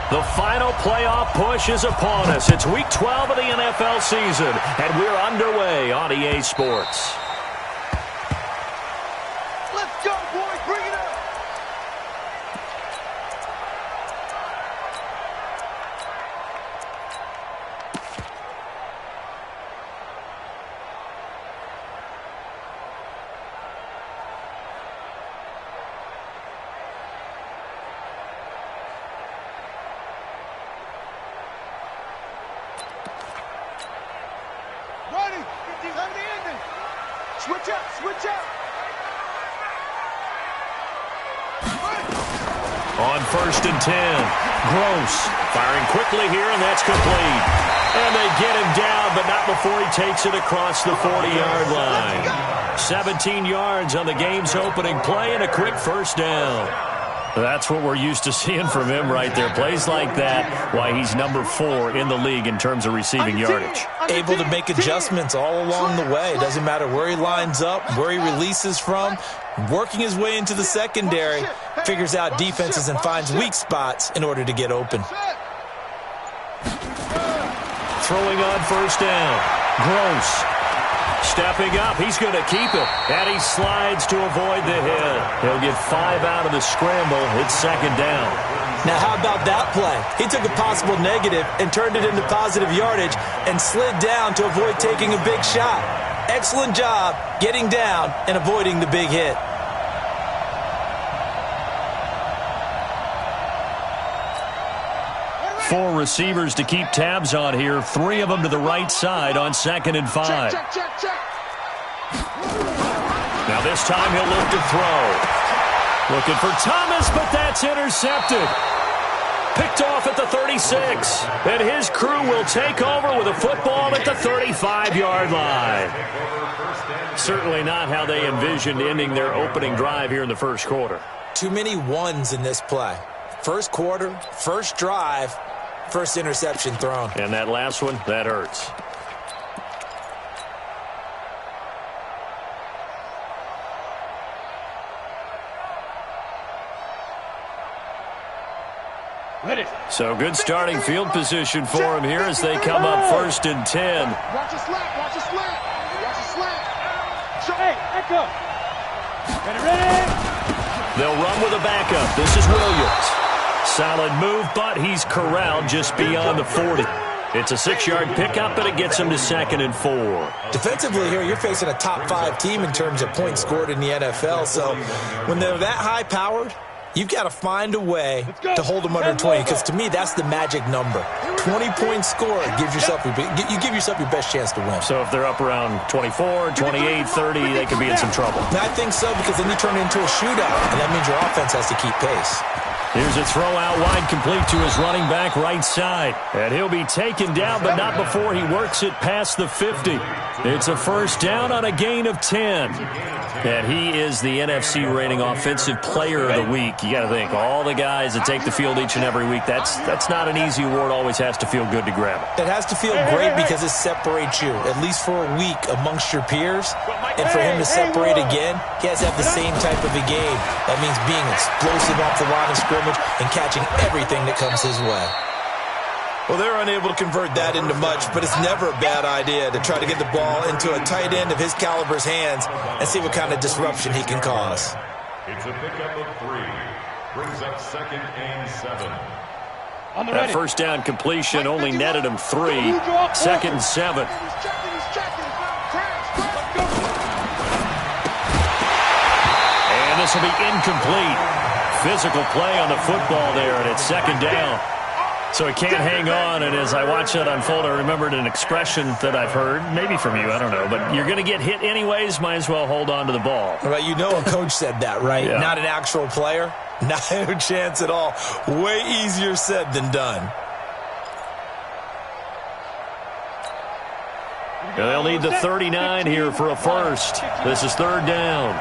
The final playoff push is upon us. It's Week 12 of the NFL season, and we're underway on EA Sports. Let's go, boys. Bring it up. Switch out, switch out. On 1st and 10, Gross firing quickly here, and that's complete. And they get him down, but not before he takes it across the 40-yard line. 17 yards on the game's opening play and a quick first down. That's what we're used to seeing from him right there. Plays like that, why he's number 4 in the league in terms of receiving yardage. Able to make adjustments all along the way. Doesn't matter where he lines up, where he releases from. Working his way into the secondary, figures out defenses and finds weak spots in order to get open. Throwing on first down. Gross. Stepping up, he's going to keep it. And he slides to avoid the hit. He'll get 5 out of the scramble. It's second down. Now, how about that play? He took a possible negative and turned it into positive yardage and slid down to avoid taking a big shot. Excellent job getting down and avoiding the big hit. Four receivers to keep tabs on here. 3 of them to the right side on 2nd and 5. Check. Now this time he'll look to throw. Looking for Thomas, but that's intercepted. Picked off at the 36. And his crew will take over with a football at the 35-yard line. Certainly not how they envisioned ending their opening drive here in the first quarter. Too many ones in this play. First quarter, first drive, first interception thrown. And that last one, that hurts. So good starting field position for him here as they come up 1st and 10. Watch a slant, watch a slant. Watch a slant. Hey, echo. Ready? They'll run with a backup. This is Williams. Solid move, but he's corralled just beyond the 40. It's a 6-yard pickup, and it gets him to 2nd and 4. Defensively here, you're facing a top 5 team in terms of points scored in the NFL. So when they're that high-powered, you've got to find a way to hold them under 20, because to me, that's the magic number. 20 points scored gives yourself you give yourself your best chance to win. So if they're up around 24, 28, 30, they could be in some trouble. And I think so, because then you turn it into a shootout, and that means your offense has to keep pace. Here's a throw out wide, complete to his running back right side. And he'll be taken down, but not before he works it past the 50. It's a first down on a gain of 10. And he is the NFC rating offensive player of the week. You got to think, all the guys that take the field each and every week, that's not an easy award. Always has to feel good to grab it. It has to feel great because it separates you, at least for a week, amongst your peers. And for him to separate again, he has to have the same type of a game. That means being explosive off the line of scrimmage and catching everything that comes his way. Well, they're unable to convert that into much, but it's never a bad idea to try to get the ball into a tight end of his caliber's hands and see what kind of disruption he can cause. It's a pickup of 3. Brings up 2nd and 7. That first down completion only netted him 3. 2nd and 7. And this will be incomplete. Physical play on the football there, and it's 2nd down. So he can't hang on, and as I watch that unfold, I remembered an expression that I've heard, maybe from you, I don't know, but you're going to get hit anyways, might as well hold on to the ball. Well, you know a coach said that, right? Yeah. Not an actual player. Not a chance at all. Way easier said than done. They'll need the 39 here for a first. This is 3rd down.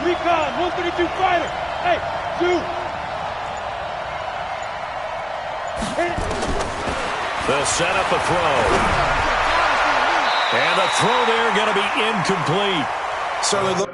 Recon, 132 fighter. Hey, you. They'll set up a throw. And the throw there going to be incomplete. Certainly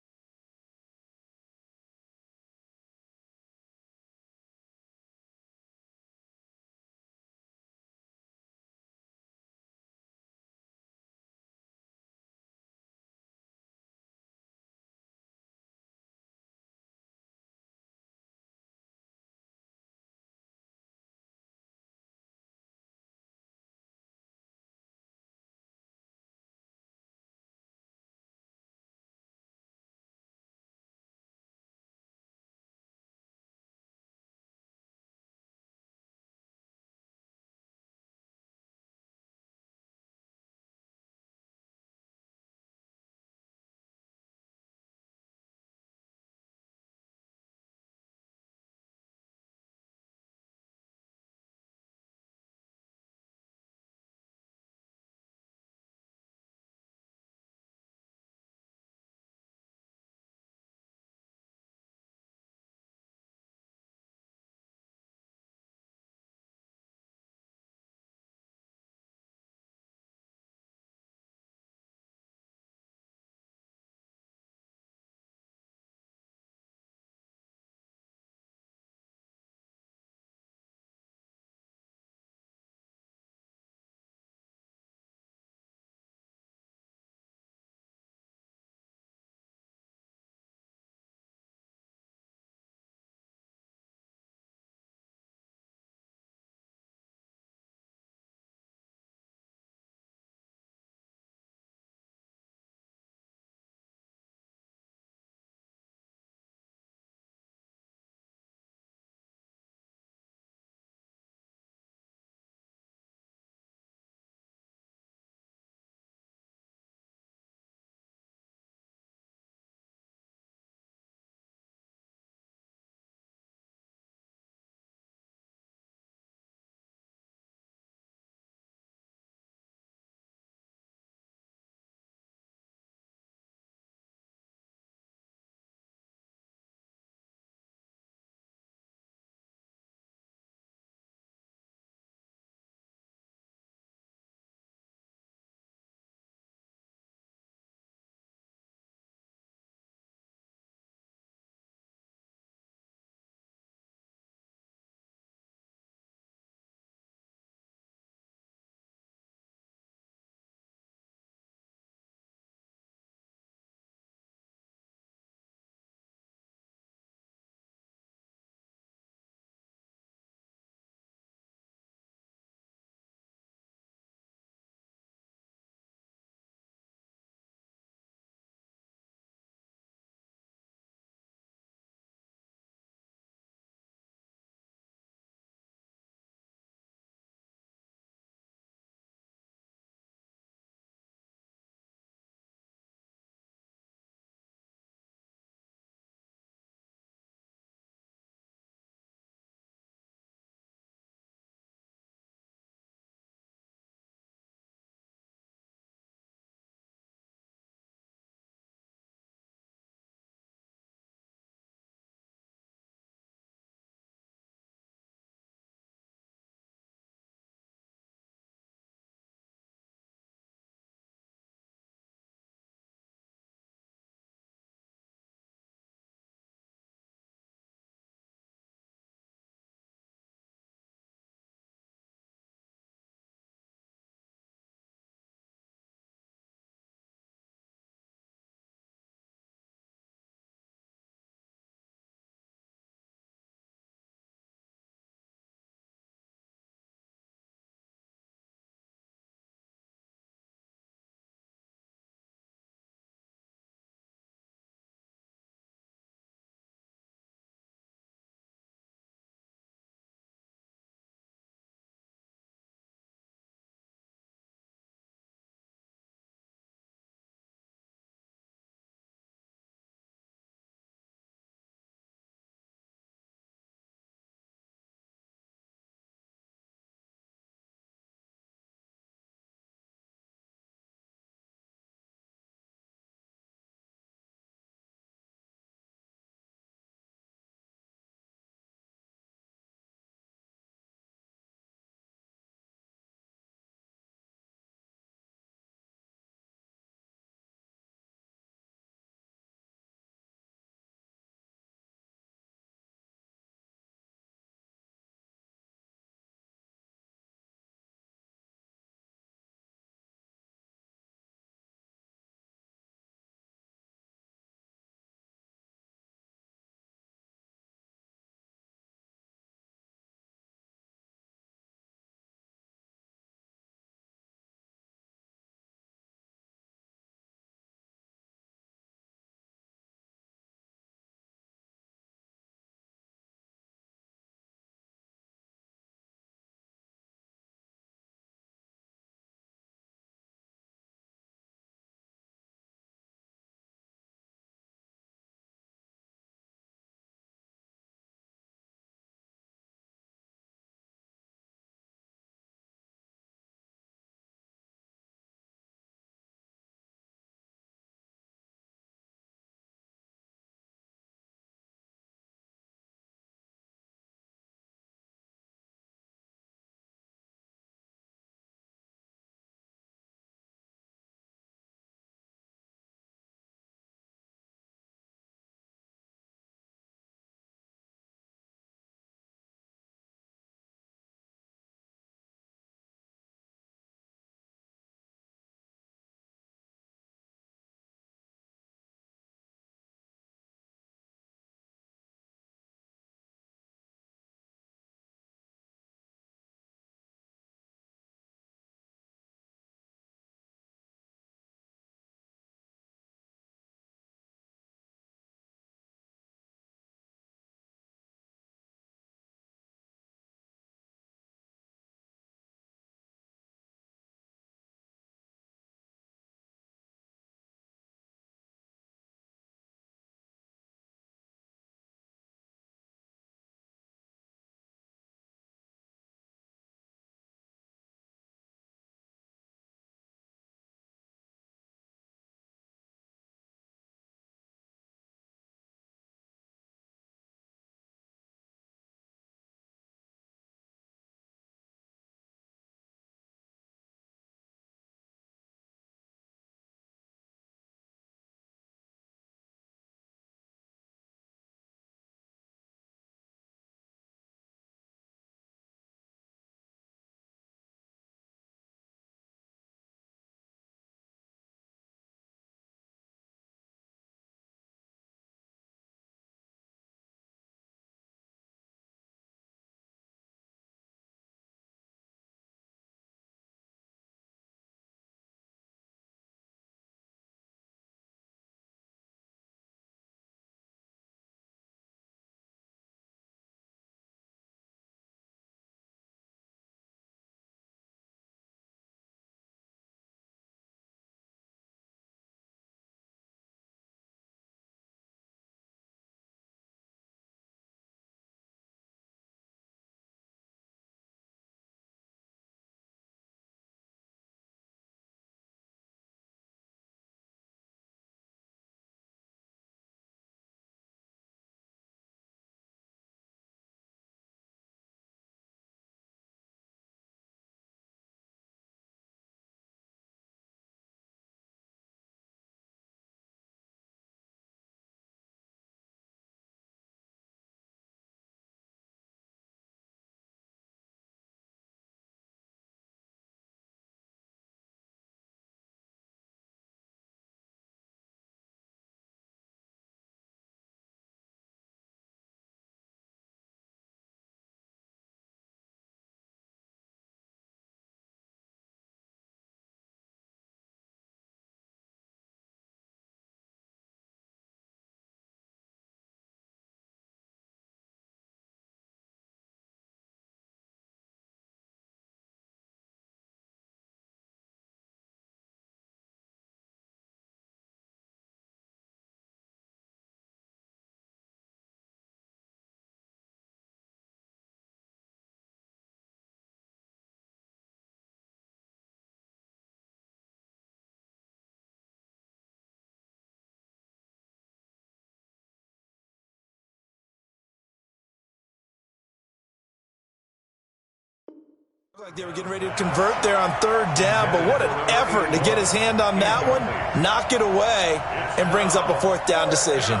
Like they were getting ready to convert there on third down, but what an effort to get his hand on that one, knock it away, and brings up a fourth down decision.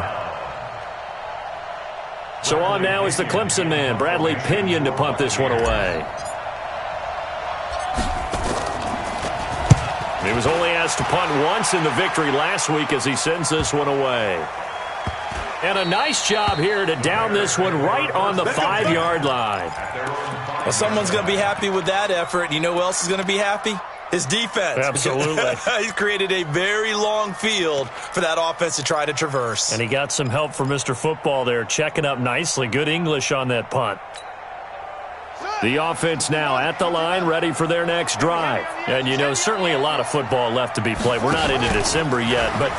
So on now is the Clemson man, Bradley Pinion, to punt this one away. He was only asked to punt once in the victory last week as he sends this one away. And a nice job here to down this one right on the 5-yard line. Well, someone's going to be happy with that effort. You know who else is going to be happy? His defense. Absolutely. He's created a very long field for that offense to try to traverse. And he got some help from Mr. Football there, checking up nicely. Good English on that punt. The offense now at the line, ready for their next drive. And, you know, certainly a lot of football left to be played. We're not into December yet, but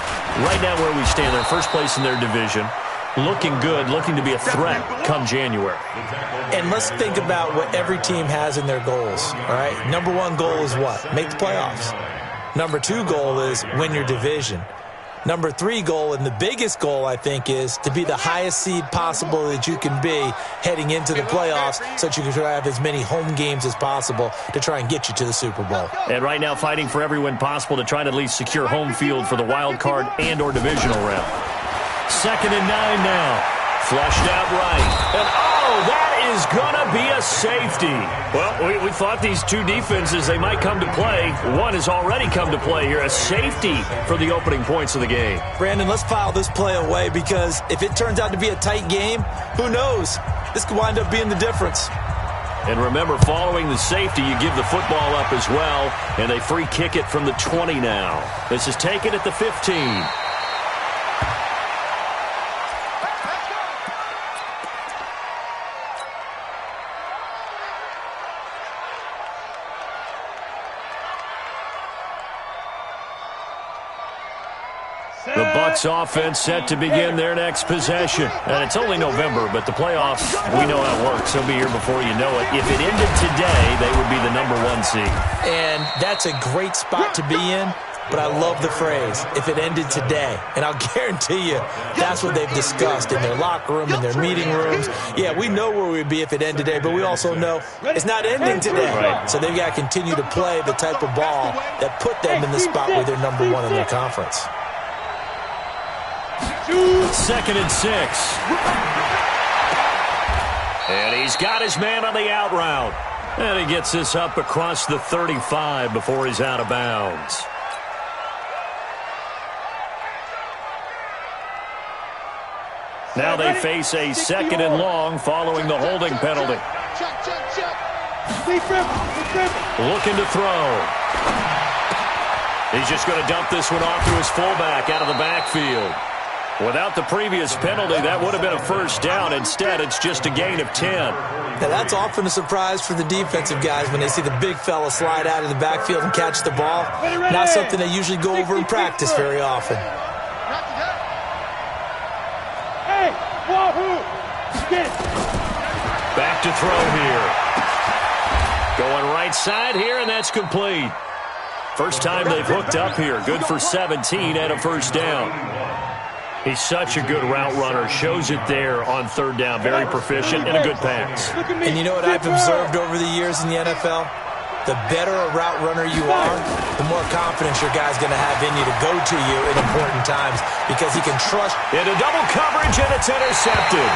right now where we stand, they're first place in their division. Looking good, looking to be a threat come January. And let's think about what every team has in their goals, all right? Number one goal is what? Make the playoffs. Number two goal is win your division. Number three goal, and the biggest goal, I think, is to be the highest seed possible that you can be heading into the playoffs so that you can have as many home games as possible to try and get you to the Super Bowl. And right now fighting for every win possible to try to at least secure home field for the wild card and or divisional round. 2nd and 9 now. Flushed out right. And, oh, that is going to be a safety. Well, we thought these two defenses, they might come to play. One has already come to play here. A safety for the opening points of the game. Brandon, let's file this play away because if it turns out to be a tight game, who knows? This could wind up being the difference. And remember, following the safety, you give the football up as well, and they free kick it from the 20 now. This is taken at the 15. The Bucs offense set to begin their next possession. And it's only November, but the playoffs, we know how it works. They'll be here before you know it. If it ended today, they would be the number 1 seed. And that's a great spot to be in, but I love the phrase, if it ended today. And I'll guarantee you, that's what they've discussed in their locker room, in their meeting rooms. Yeah, we know where we'd be if it ended today, but we also know it's not ending today. Right. So they've got to continue to play the type of ball that put them in the spot where they're number 1 in their conference. 2nd and 6. And he's got his man on the out route. And he gets this up across the 35 before he's out of bounds. Now they face a 2nd and long following the holding penalty. Looking to throw. He's just going to dump this one off to his fullback out of the backfield. Without the previous penalty, that would have been a first down. Instead, it's just a gain of 10. Now, that's often a surprise for the defensive guys when they see the big fella slide out of the backfield and catch the ball. Not something they usually go over in practice very often. Back to throw here. Going right side here, and that's complete. First time they've hooked up here. Good for 17 and a first down. He's such a good route runner. Shows it there on 3rd down. Very proficient and a good pass. And you know what I've observed over the years in the NFL? The better a route runner you are, the more confidence your guy's going to have in you to go to you in important times because he can trust. Into double coverage, and it's intercepted.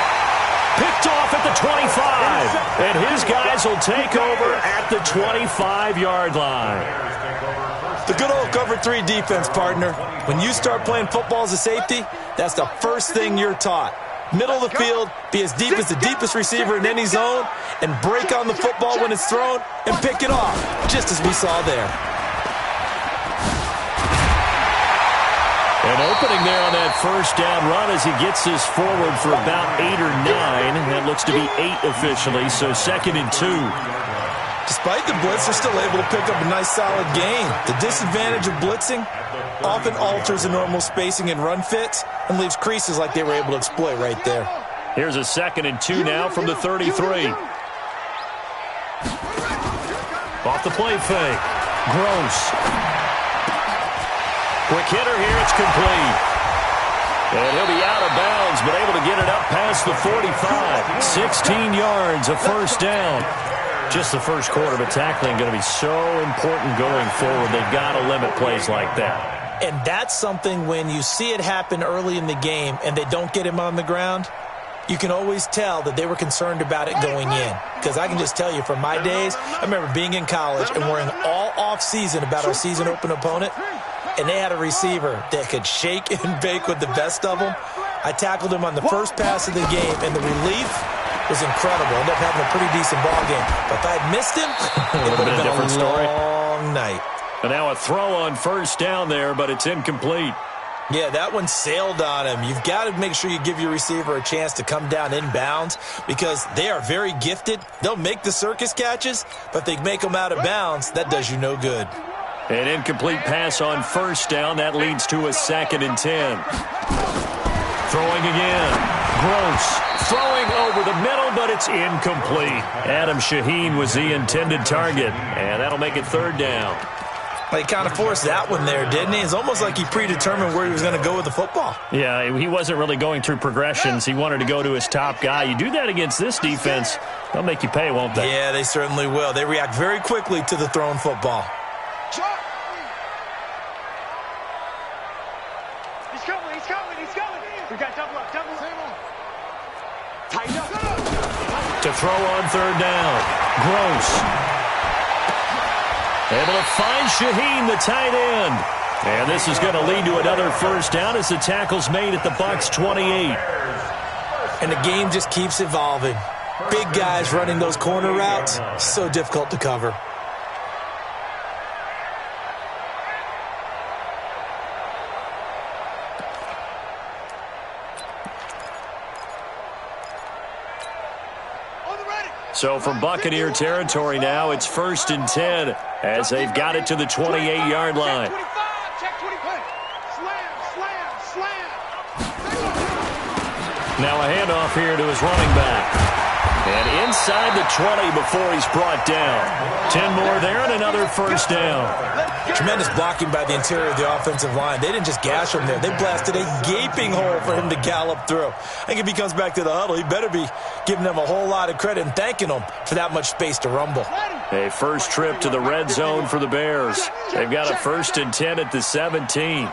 Picked off at the 25. And his guys will take over at the 25-yard line. The good old cover 3 defense, partner. When you start playing football as a safety, that's the first thing you're taught. Middle of the field, be as deep as the deepest receiver in any zone, and break on the football when it's thrown and pick it off, just as we saw there. An opening there on that first down run as he gets this forward for about 8 or 9. That looks to be 8 officially, so 2nd and 2. Despite the blitz, they're still able to pick up a nice solid gain. The disadvantage of blitzing often alters the normal spacing and run fits and leaves creases like they were able to exploit right there. Here's a 2nd and 2 now from the 33. Off the play fake. Gross. Quick hitter here, it's complete. And he'll be out of bounds, but able to get it up past the 45. 16 yards, a first down. Just the first quarter, but tackling going to be so important going forward. They've got to limit plays like that. And that's something when you see it happen early in the game and they don't get him on the ground, you can always tell that they were concerned about it going in. Because I can just tell you from my days, I remember being in college and worrying all off-season about our season open opponent, and they had a receiver that could shake and bake with the best of them. I tackled him on the first pass of the game, and the relief was incredible. Ended up having a pretty decent ball game. But if I had missed him, it would have been a different long night. And now a throw on first down there, but it's incomplete. Yeah, that one sailed on him. You've got to make sure you give your receiver a chance to come down inbounds because they are very gifted. They'll make the circus catches, but they make them out of bounds. That does you no good. An incomplete pass on first down. That leads to a 2nd and 10. Throwing again. Gross. Throwing over the middle, but it's incomplete. Adam Shaheen was the intended target, and that'll make it 3rd down. Well, he kind of forced that one there, didn't he? It's almost like he predetermined where he was going to go with the football. Yeah, he wasn't really going through progressions. He wanted to go to his top guy. You do that against this defense, they'll make you pay, won't they? Yeah, they certainly will. They react very quickly to the thrown football. He's coming. We got double up. Tighten up. To throw on 3rd down. Gross. Able to find Shaheen, the tight end. And this is going to lead to another first down as the tackle's made at the Bucs 28. And the game just keeps evolving. Big guys running those corner routes, so difficult to cover. So from Buccaneer territory now, it's 1st and 10 as they've got it to the 28-yard line. Check 25. Slam. Now a handoff here to his running back. And inside the 20 before he's brought down. 10 more there and another first down. Tremendous blocking by the interior of the offensive line. They didn't just gash him there. They blasted a gaping hole for him to gallop through. I think if he comes back to the huddle, he better be giving them a whole lot of credit and thanking them for that much space to rumble. A first trip to the red zone for the Bears. They've got a 1st and 10 at the 17.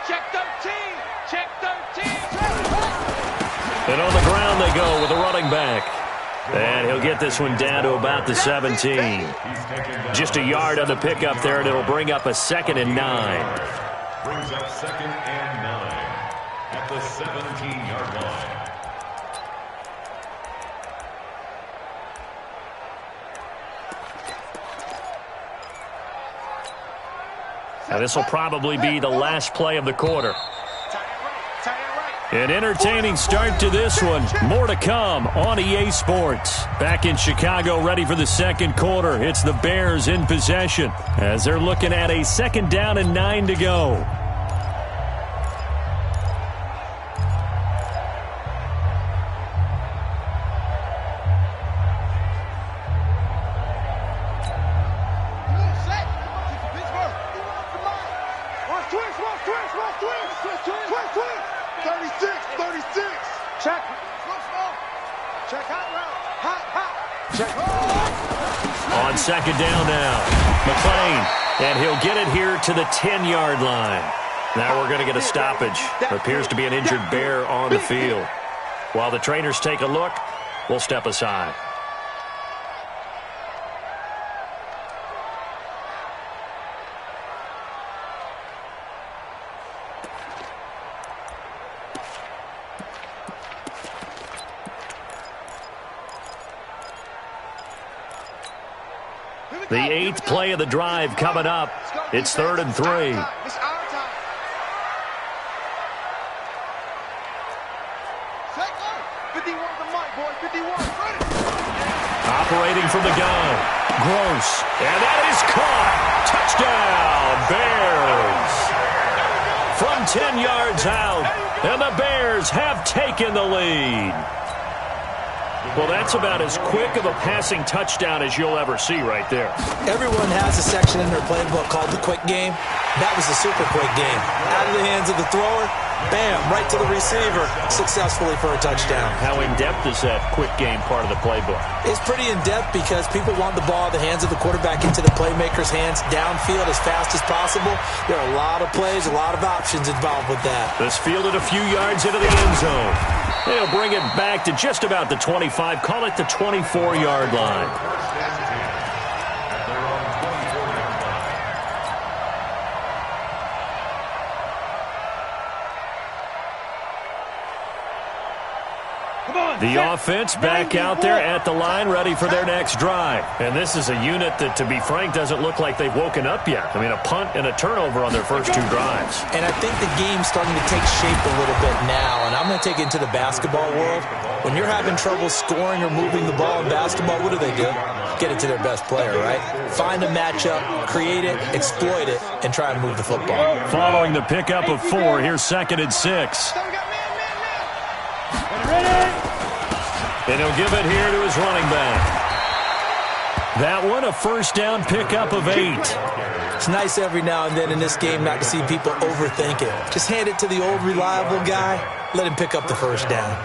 Check 13. And on the ground they go with a running back. And he'll get this one down to about the 17. Just a yard on the pickup there, and it'll bring up a 2nd and 9. Brings up 2nd and 9 at the 17-yard line. Now this will probably be the last play of the quarter. An entertaining start to this one. More to come on EA Sports. Back in Chicago, ready for the 2nd quarter. It's the Bears in possession as they're looking at a 2nd down and 9 to go. On 2nd down now, McClain, and he'll get it here to the 10-yard line. Now we're going to get a stoppage. Appears to be an injured Bear on the field. While the trainers take a look, we'll step aside. The 8th play of the drive coming up. It's 3rd and 3. Operating from the gun. Gross. And that is caught. Touchdown, Bears. From 10 yards out. And the Bears have taken the lead. Well, that's about as quick of a passing touchdown as you'll ever see right there. Everyone has a section in their playbook called the quick game. That was the super quick game. Out of the hands of the thrower, Bam, right to the receiver, successfully for a touchdown. How in-depth is that quick game part of the playbook? It's pretty in-depth because people want the ball in the hands of the quarterback into the playmaker's hands downfield as fast as possible. There are a lot of plays, a lot of options involved with that. This fielded a few yards into the end zone. They'll bring it back to just about the 25, call it the 24-yard line. The offense back out there at the line, ready for their next drive. And this is a unit that, to be frank, doesn't look like they've woken up yet. I mean, a punt and a turnover on their first two drives. And I think the game's starting to take shape a little bit now. And I'm going to take it into the basketball world. When you're having trouble scoring or moving the ball in basketball, what do? Get it to their best player, right? Find a matchup, create it, exploit it, and try and move the football. Following the pickup of 4, here's 2nd and 6. And he'll give it here to his running back. That one, a first down pickup of 8. It's nice every now and then in this game not to see people overthink it. Just hand it to the old reliable guy. Let him pick up the first down.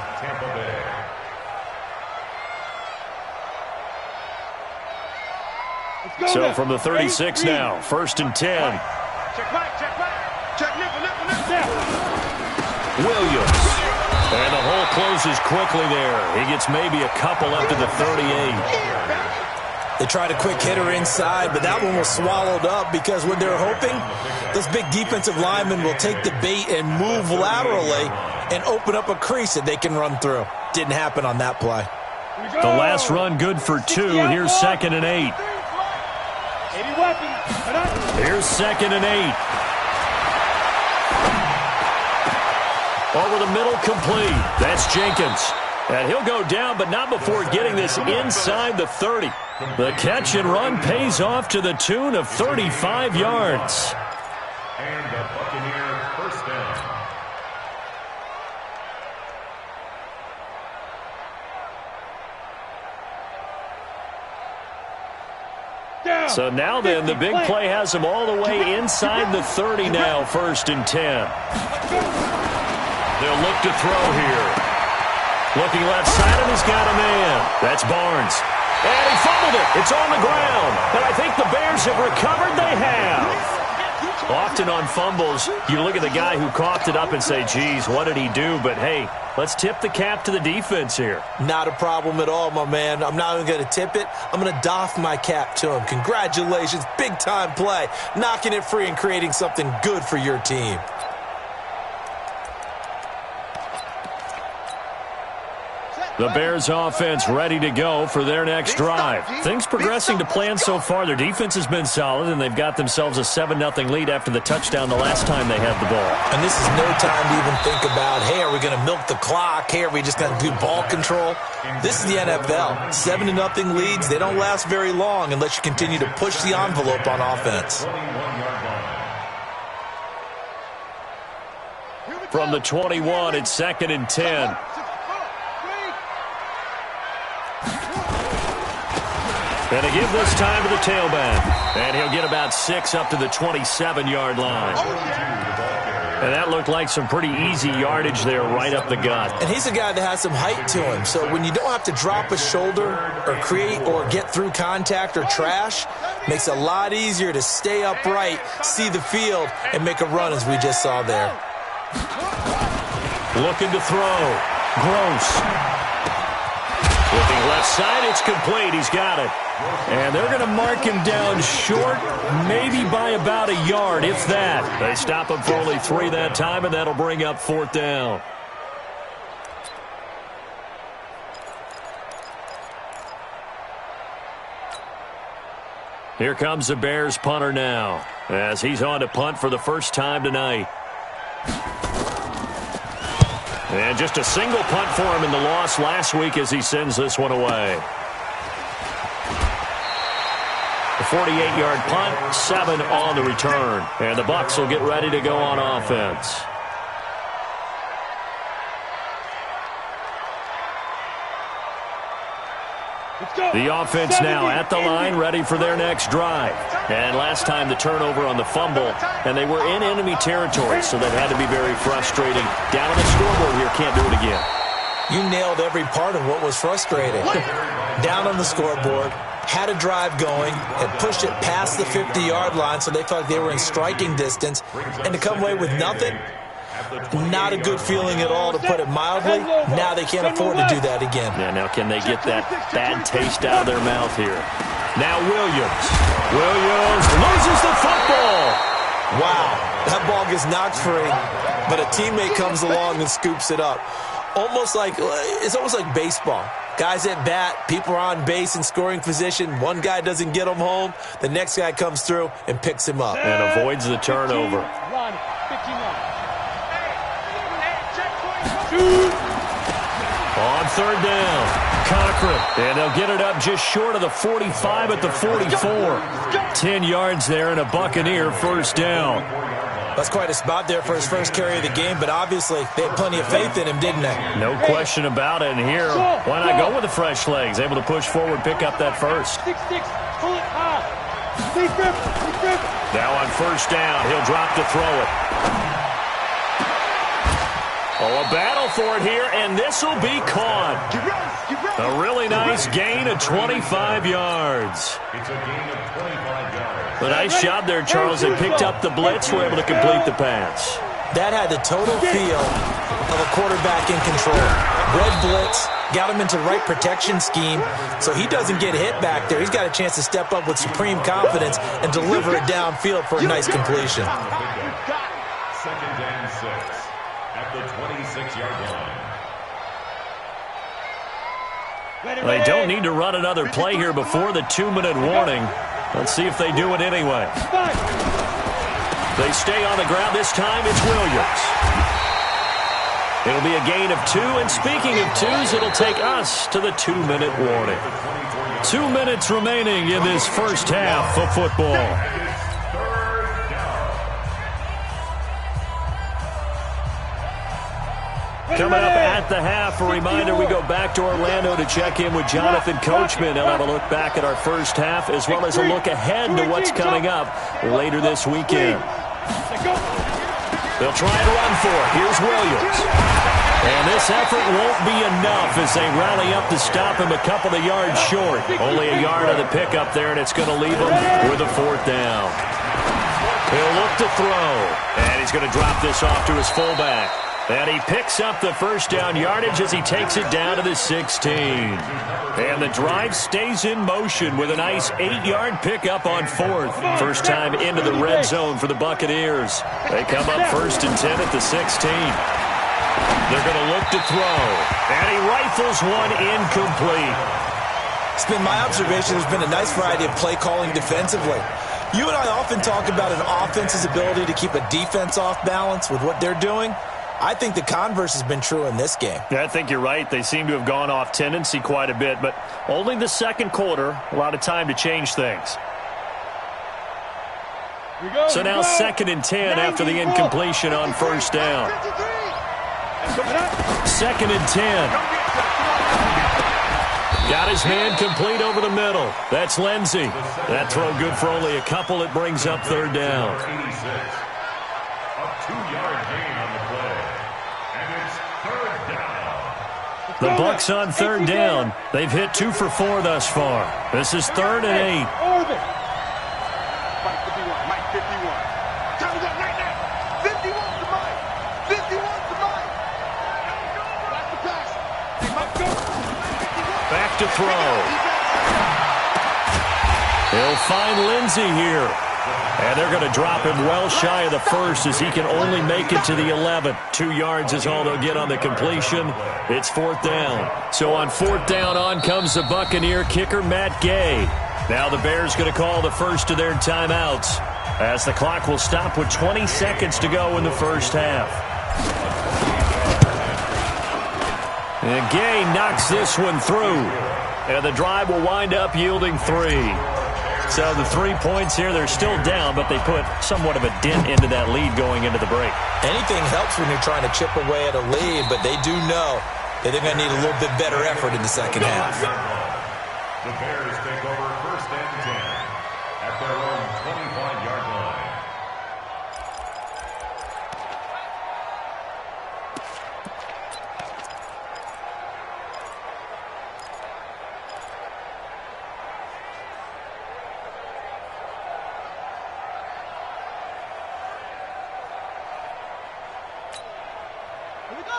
So from the 36 now, 1st and 10. Check back. Check nickel. Williams. And the hole closes quickly there. He gets maybe a couple up to the 38. They tried a quick hitter inside, but that one was swallowed up because what they're hoping, those big defensive linemen will take the bait and move laterally and open up a crease that they can run through. Didn't happen on that play. The last run good for 2. Here's 2nd and 8. Here's 2nd and 8. Over the middle, complete. That's Jenkins. And he'll go down, but not before getting this inside the 30. The catch and run pays off to the tune of 35 yards. And the Buccaneer first down. So now then, the big play has them all the way inside the 30 now, 1st and 10. They'll look to throw here. Looking left side, and he's got a man. That's Barnes. And he fumbled it. It's on the ground. And I think the Bears have recovered. They have. Often on fumbles, you look at the guy who coughed it up and say, geez, what did he do? But, hey, let's tip the cap to the defense here. Not a problem at all, my man. I'm not even going to tip it. I'm going to doff my cap to him. Congratulations. Big-time play. Knocking it free and creating something good for your team. The Bears offense ready to go for their next drive. Things progressing to plan so far. Their defense has been solid, and they've got themselves a 7-0 lead after the touchdown the last time they had the ball. And this is no time to even think about, hey, are we going to milk the clock? Hey, are we just going to do ball control? This is the NFL. 7-0 leads, they don't last very long unless you continue to push the envelope on offense. From the 21, it's 2nd and 10. And to give this time to the tailback. And he'll get about 6 up to the 27-yard line. And that looked like some pretty easy yardage there right up the gut. And he's a guy that has some height to him. So when you don't have to drop a shoulder or create or get through contact or trash, makes it a lot easier to stay upright, see the field, and make a run as we just saw there. Looking to throw. Gross. Looking left side, it's complete. He's got it. And they're going to mark him down short, maybe by about a yard, if that. They stop him for only 3 that time, and that'll bring up 4th down. Here comes the Bears punter now, as he's on to punt for the first time tonight. And just a single punt for him in the loss last week as he sends this one away. A 48-yard punt, 7 on the return. And the Bucs will get ready to go on offense. The offense now at the line, ready for their next drive. And last time the turnover on the fumble, and they were in enemy territory, so that had to be very frustrating. Down on the scoreboard here, can't do it again. You nailed every part of what was frustrating. Down on the scoreboard, had a drive going, had pushed it past the 50-yard line, so they felt like they were in striking distance, and to come away with nothing, not a good feeling at all, to put it mildly. Now they can't afford to do that again. Yeah, now can they get that bad taste out of their mouth here? Now Williams. Williams loses the football. Wow, that ball gets knocked free, but a teammate comes along and scoops it up. It's almost like baseball. Guys at bat, people are on base in scoring position. One guy doesn't get him home. The next guy comes through and picks him up. And avoids the turnover. On third down, Cochran. And they'll get it up just short of the 45 at the 44. 10 yards there and a Buccaneer first down. That's quite a spot there for his first carry of the game, but obviously they had plenty of faith in him, didn't they? No question about it. And here, why not go with the fresh legs? Able to push forward, pick up that first. Now on first down, he'll drop to throw it. Oh, a battle for it here, and this will be caught. A really nice gain of 25 yards. It's a gain of 25 yards. A nice job there, Charles. They picked up the blitz, were able to complete the pass. That had the total feel of a quarterback in control. Red blitz, got him into the right protection scheme, so he doesn't get hit back there. He's got a chance to step up with supreme confidence and deliver it downfield for a nice completion. Second and 6 at the 26-yard line. They don't need to run another play here before the 2-minute warning. Let's see if they do it anyway. They stay on the ground. This time it's Williams. It'll be a gain of 2, and speaking of 2s, it'll take us to the 2-minute warning. 2 minutes remaining in this first half of football. Coming up at the half, a reminder, we go back to Orlando to check in with Jonathan Coachman. He'll have a look back at our first half as well as a look ahead to what's coming up later this weekend. They'll try and run for it. Here's Williams. And this effort won't be enough as they rally up to stop him a couple of yards short. Only a yard of the pickup there, and it's going to leave him with a 4th down. He'll look to throw, and he's going to drop this off to his fullback. And he picks up the first down yardage as he takes it down to the 16. And the drive stays in motion with a nice 8-yard pickup on 4th. First time into the red zone for the Buccaneers. They come up 1st and 10 at the 16. They're going to look to throw. And he rifles one incomplete. It's been my observation there's been a nice variety of play calling defensively. You and I often talk about an offense's ability to keep a defense off balance with what they're doing. I think the converse has been true in this game. Yeah, I think you're right. They seem to have gone off tendency quite a bit, but only the second quarter, a lot of time to change things. So now 2nd and 10 after the incompletion on first down. 2nd and 10. Got his man complete over the middle. That's Lindsey. That throw good for only a couple. It brings up 3rd down. A 2-yard gain on the play. And it's 3rd down. The Bucs on 3rd down. They've hit 2 for 4 thus far. This is 3rd and 8. Mike 51, Mike 51. Time is up right now. 51 to Mike. 51 to Mike. That's the pass. Hey, Mike, go. Back to throw. He'll find Lindsey here. And they're going to drop him well shy of the first as he can only make it to the 11. 2 yards is all they'll get on the completion. It's 4th down. So on 4th down, on comes the Buccaneer kicker, Matt Gay. Now the Bears going to call the first of their timeouts as the clock will stop with 20 seconds to go in the first half. And Gay knocks this one through. And the drive will wind up yielding 3. So the 3 points here, they're still down, but they put somewhat of a dent into that lead going into the break. Anything helps when you're trying to chip away at a lead, but they do know that they're going to need a little bit better effort in the second half. The Bears take over first and 10 at their own 25-yard line.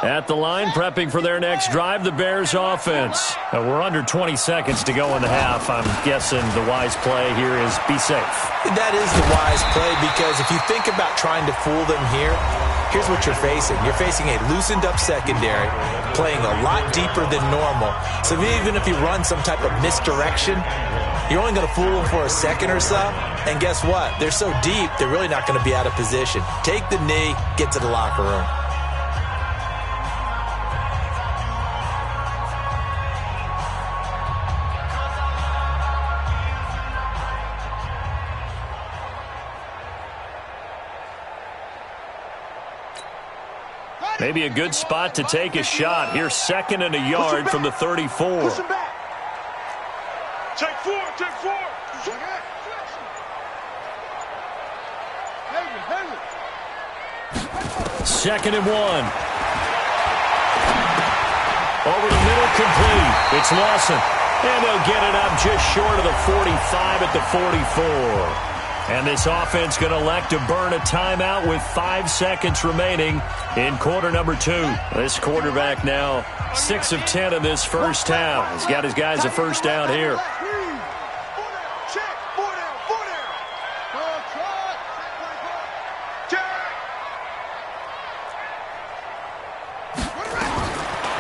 At the line, prepping for their next drive, the Bears offense. We're under 20 seconds to go in the half. I'm guessing the wise play here is be safe. That is the wise play, because if you think about trying to fool them here, here's what you're facing. You're facing a loosened-up secondary, playing a lot deeper than normal. So even if you run some type of misdirection, you're only going to fool them for a second or so. And guess what? They're so deep, they're really not going to be out of position. Take the knee, get to the locker room. Maybe a good spot to take a shot. Here's second and a yard from the 34. Push him back. Take four. Take four. Second and 1. Over the middle, complete. It's Lawson. And they'll get it up just short of the 45 at the 44. And this offense going to elect to burn a timeout with 5 seconds remaining in quarter number 2. This quarterback now 6 of 10 in this first half. He's got his guys a first down here.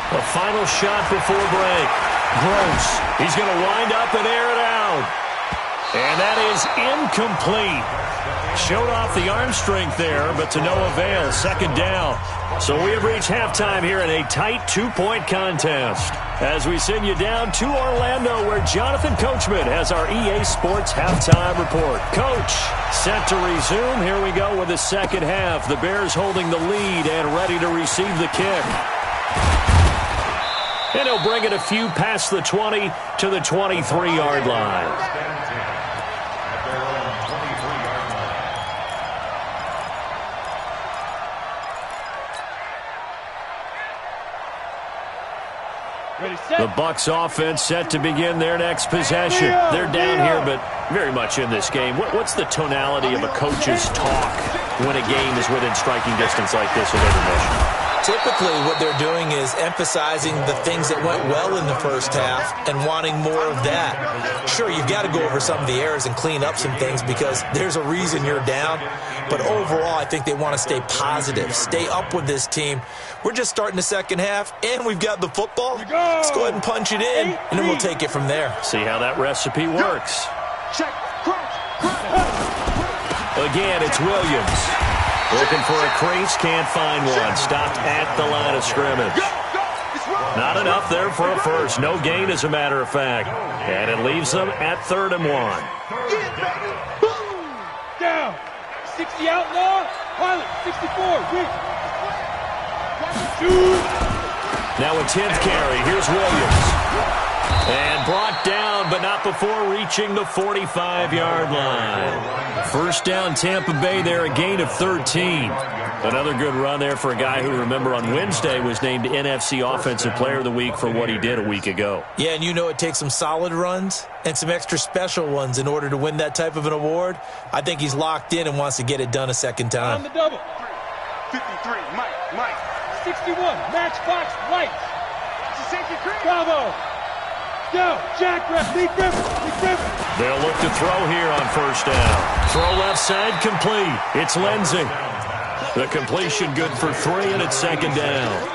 The final shot before break. Gross. He's going to wind up and air it out. And that is incomplete. Showed off the arm strength there, but to no avail. Second down. So we have reached halftime here in a tight 2-point contest. As we send you down to Orlando, where Jonathan Coachman has our EA Sports halftime report. Coach, set to resume. Here we go with the second half. The Bears holding the lead and ready to receive the kick. And he'll bring it a few past the 20 to the 23-yard line. The Bucs offense set to begin their next possession. They're down here, but very much in this game. What's the tonality of a coach's talk when a game is within striking distance like this of intermission? Typically, what they're doing is emphasizing the things that went well in the first half and wanting more of that. Sure, you've got to go over some of the errors and clean up some things because there's a reason you're down. But overall, I think they want to stay positive, stay up with this team. We're just starting the second half, and we've got the football. Let's go ahead and punch it in, and then we'll take it from there. See how that recipe works. Check. Again, it's Williams. Looking for a crease, can't find one. Stopped at the line of scrimmage. Not enough there for a first. No gain, as a matter of fact. And it leaves them at 3rd and 1. Down. 60 outlaw. Pilot, 64. Weak. Now a 10th carry. Here's Williams. And brought down, but not before reaching the 45-yard line. First down, Tampa Bay there, a gain of 13. Another good run there for a guy who, remember, on Wednesday was named NFC Offensive Player of the Week for what he did a week ago. Yeah, and you know it takes some solid runs and some extra special ones in order to win that type of an award. I think he's locked in and wants to get it done a second time. On the double. 53, Mike. 61, Matchbox White. It's a safety cream. Bravo. Go, Jack Griffin, Lee Griffin. They'll look to throw here on first down. Throw left side, complete. It's Lindsey. The completion good for 3, and it's second down.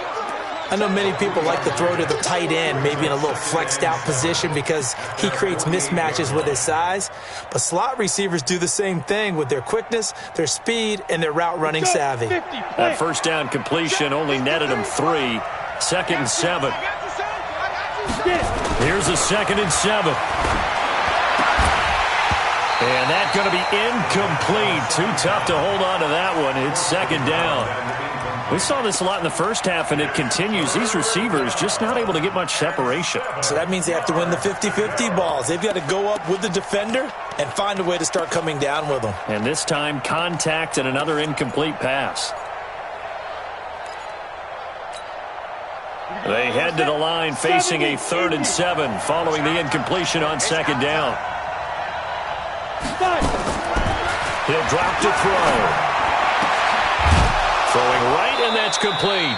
I know many people like to throw to the tight end, maybe in a little flexed out position because he creates mismatches with his size. But slot receivers do the same thing with their quickness, their speed, and their route running savvy. That first down completion only netted him 3. 2nd and 7. Here's a 2nd and 7. And that's going to be incomplete. Too tough to hold on to that one. It's second down. We saw this a lot in the first half, and it continues. These receivers just not able to get much separation. So that means they have to win the 50-50 balls. They've got to go up with the defender and find a way to start coming down with them. And this time, contact and another incomplete pass. They head to the line facing a 3rd and 7 following the incompletion on 2nd down. He'll drop to throw. Throwing right, and that's complete.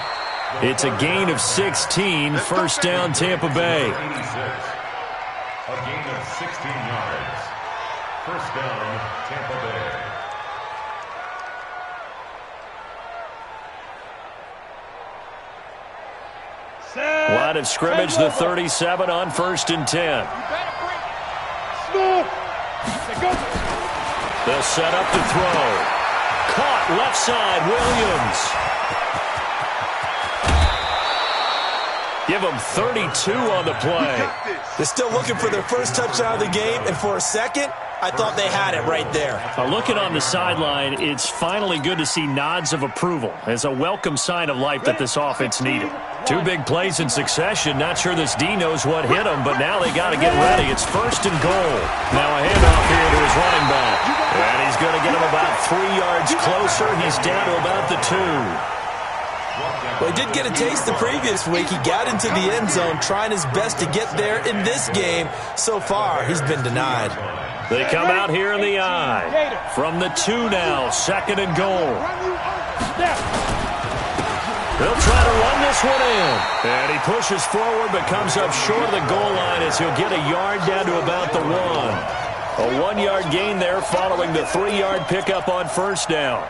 It's a gain of 16, 1st down Tampa Bay. 86. A gain of 16 yards. 1st down Tampa Bay. Line of scrimmage, the 37 on 1st and 10. They'll set up to throw. Caught left side, Williams. Give them 32 on the play. They're still looking for their first touchdown of the game, and for a second, I thought they had it right there. Looking on the sideline, it's finally good to see nods of approval as a welcome sign of life that this offense needed. 2 big plays in succession. Not sure this D knows what hit him, but now they got to get ready. It's 1st and goal. Now a handoff here to his running back. And he's going to get him about 3 yards closer. He's down to about the 2. Well, he did get a taste the previous week. He got into the end zone trying his best to get there in this game. So far, he's been denied. They come out here in the eye. From the 2 now, 2nd and goal. They'll try to run this one in. And he pushes forward but comes up short of the goal line as he'll get a yard down to about the 1. A 1-yard gain there following the 3-yard pickup on 1st down.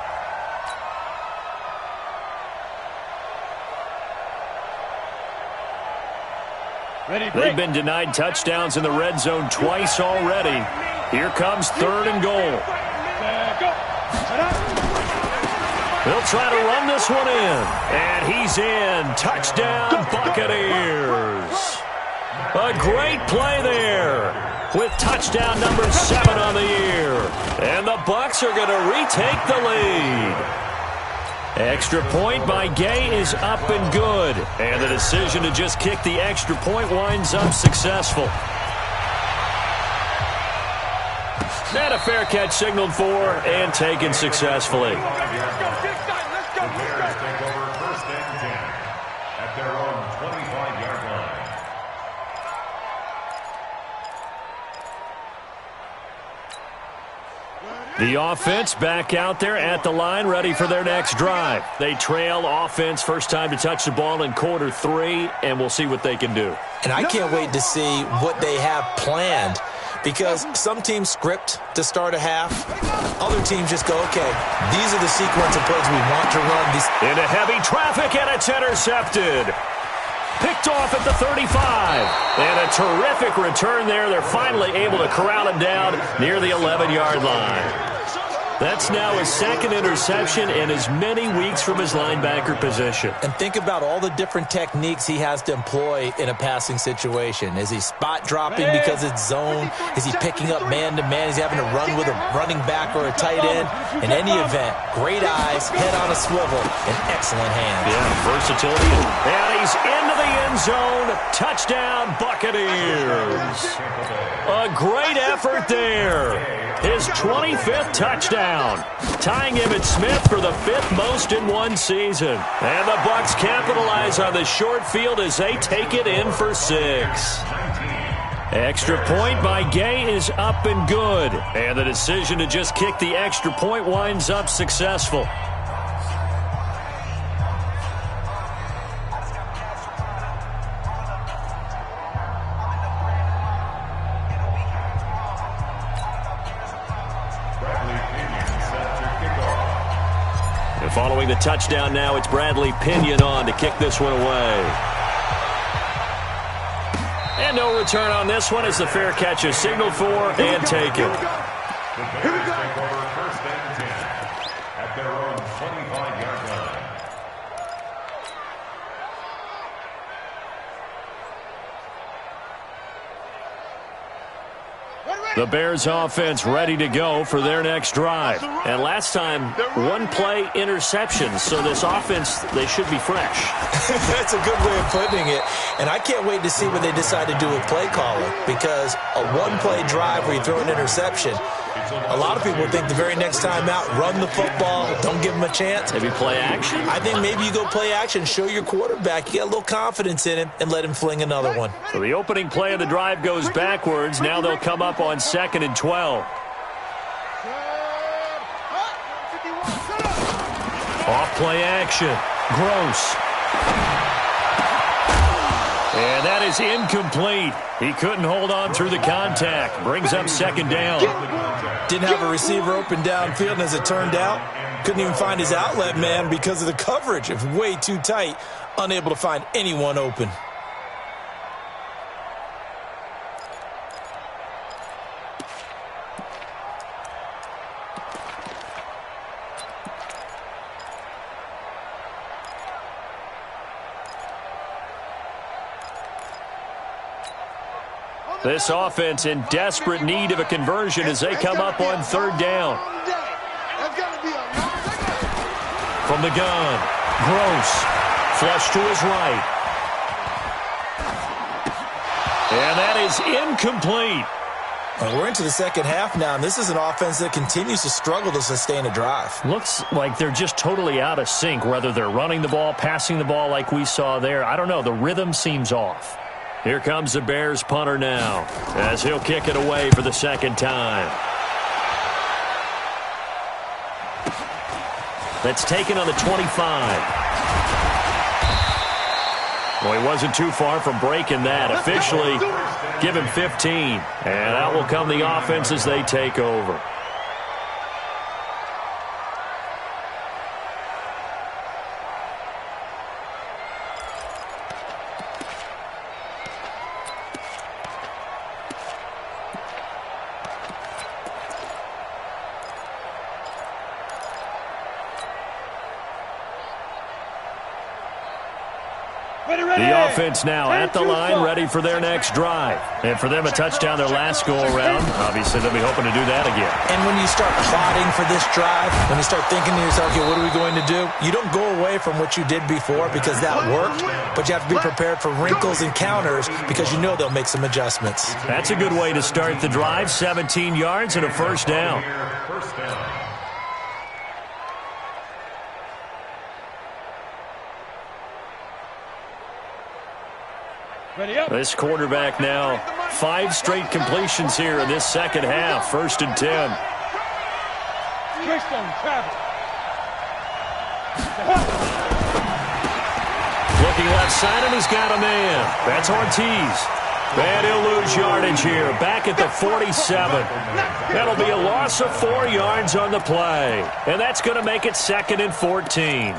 They've been denied touchdowns in the red zone twice already. Here comes 3rd and goal. They'll try to run this one in. And he's in. Touchdown, Buccaneers. A great play there with touchdown number 7 on the year. And the Bucs are going to retake the lead. Extra point by Gay is up and good. And the decision to just kick the extra point winds up successful. And a fair catch signaled for and taken successfully. The Bears take over 1st and 10 at their own 25-yard line. The offense back out there at the line, ready for their next drive. They trail offense, first time to touch the ball in quarter 3, and we'll see what they can do. And I can't wait to see what they have planned, because some teams script to start a half. Other teams just go, okay, these are the sequence of plays we want to run. Into heavy traffic, and it's intercepted. Picked off at the 35. And a terrific return there. They're finally able to corral him down near the 11-yard line. That's now his 2nd interception in as many weeks from his linebacker position. And think about all the different techniques he has to employ in a passing situation. Is he spot dropping because it's zone? Is he picking up man-to-man? Is he having to run with a running back or a tight end? In any event, great eyes, head on a swivel, and excellent hands. Yeah, versatility. And he's into the end zone. Touchdown, Buccaneers. A great effort there. His 25th touchdown, tying Emmitt Smith for the 5th most in one season. And the Bucs capitalize on the short field as they take it in for 6. Extra point by Gay is up and good. And the decision to just kick the extra point winds up successful. Following the touchdown now, it's Bradley Pinion on to kick this one away. And no return on this one as the fair catch is signaled for and taken. The Bears take over 1st and 10 at their own 25-yard line. Ready, The Bears offense ready to go for their next drive. And last time, one-play interception. So this offense, they should be fresh. That's a good way of putting it. And I can't wait to see what they decide to do with play calling, because a one-play drive where you throw an interception, a lot of people think the very next time out, run the football, don't give them a chance. Maybe play action? I think maybe you go play action, show your quarterback, you get a little confidence in him, and let him fling another one. So the opening play of the drive goes backwards. Now they'll come up on 2nd and 12. Off play action. Gross. And that is incomplete. He couldn't hold on through the contact. Brings up 2nd down. Didn't have a receiver open downfield, and as it turned out, couldn't even find his outlet man because of the coverage. It was way too tight, unable to find anyone open. This offense in desperate need of a conversion as they come up on 3rd down. From the gun, Gross, flush to his right. And that is incomplete. We're into the second half now, and this is an offense that continues to struggle to sustain a drive. Looks like they're just totally out of sync, whether they're running the ball, passing the ball like we saw there. I don't know. The rhythm seems off. Here comes the Bears punter now, as he'll kick it away for the 2nd time. That's taken on the 25. Well, he wasn't too far from breaking that. Officially, give him 15. And out will come the offense as they take over. The offense now at the line, ready for their next drive. And for them, a touchdown their last go-around. Obviously, they'll be hoping to do that again. And when you start plotting for this drive, when you start thinking to yourself, okay, what are we going to do? You don't go away from what you did before because that worked, but you have to be prepared for wrinkles and counters because you know they'll make some adjustments. That's a good way to start the drive. 17 yards and a 1st down. This quarterback now, 5 straight completions here in this second half. 1st and 10. Looking left side, and he's got a man. That's Ortiz. And he'll lose yardage here, back at the 47. That'll be a loss of 4 yards on the play. And that's going to make it 2nd and 14.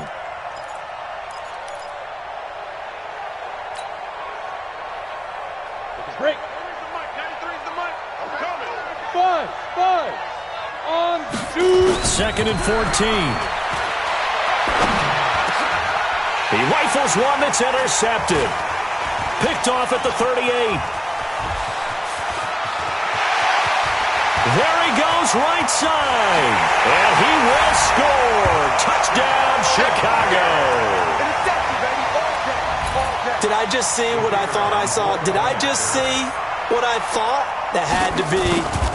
Break. 5 on 2. 2nd and 14. He rifles one that's intercepted. Picked off at the 38. There he goes, right side. And he will score. Touchdown, Chicago. Did I just see what I thought I saw? Did I just see what I thought? That had to be.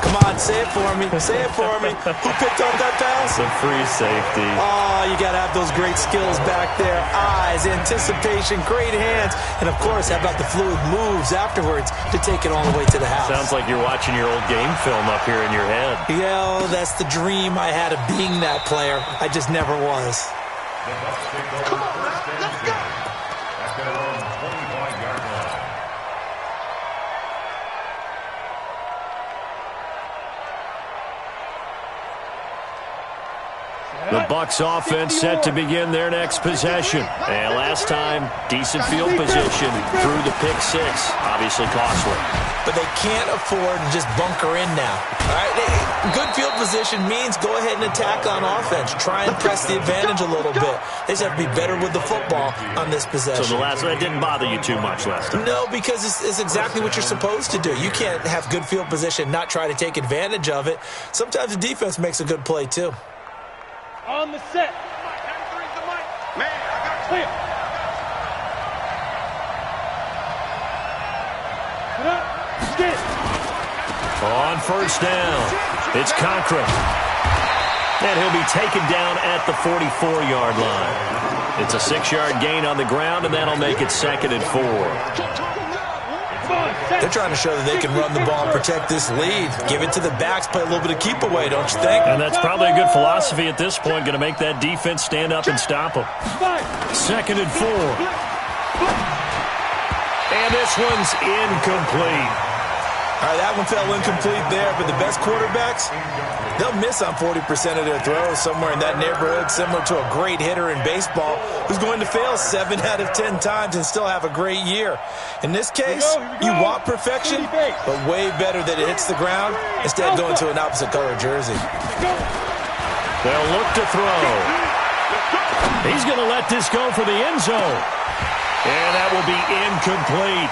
Come on, say it for me. Say it for me. Who picked up that pass? The free safety. Oh, you got to have those great skills back there. Eyes, anticipation, great hands. And, of course, how about the fluid moves afterwards to take it all the way to the house? Sounds like you're watching your old game film up here in your head. Yeah, that's the dream I had of being that player. I just never was. Come on, man. Let's go. At their own 25-yard line. The Bucs offense set to begin their next possession. And last time, decent field position through the pick six. Obviously costly. But they can't afford to just bunker in now. All right, good field position means go ahead and attack on offense. Try and press the advantage a little bit. They just have to be better with the football on this possession. So that didn't bother you too much last time? No, because it's exactly what you're supposed to do. You can't have good field position, not try to take advantage of it. Sometimes the defense makes a good play, too. On the set. Man, I got Clear. Put up. Skid. On first down, it's Cochran. And he'll be taken down at the 44-yard line. It's a 6-yard gain on the ground, and that'll make it 2nd and 4. They're trying to show that they can run the ball and protect this lead. Give it to the backs, play a little bit of keep away, don't you think? And that's probably a good philosophy at this point, going to make that defense stand up and stop them. 2nd and 4. And this one's incomplete. All right, that one fell incomplete there, but the best quarterbacks, they'll miss on 40% of their throws, somewhere in that neighborhood, similar to a great hitter in baseball who's going to fail 7 out of 10 times and still have a great year. In this case, you want perfection, but way better that it hits the ground instead of going to an opposite color jersey. They'll look to throw. He's going to let this go for the end zone. And that will be incomplete.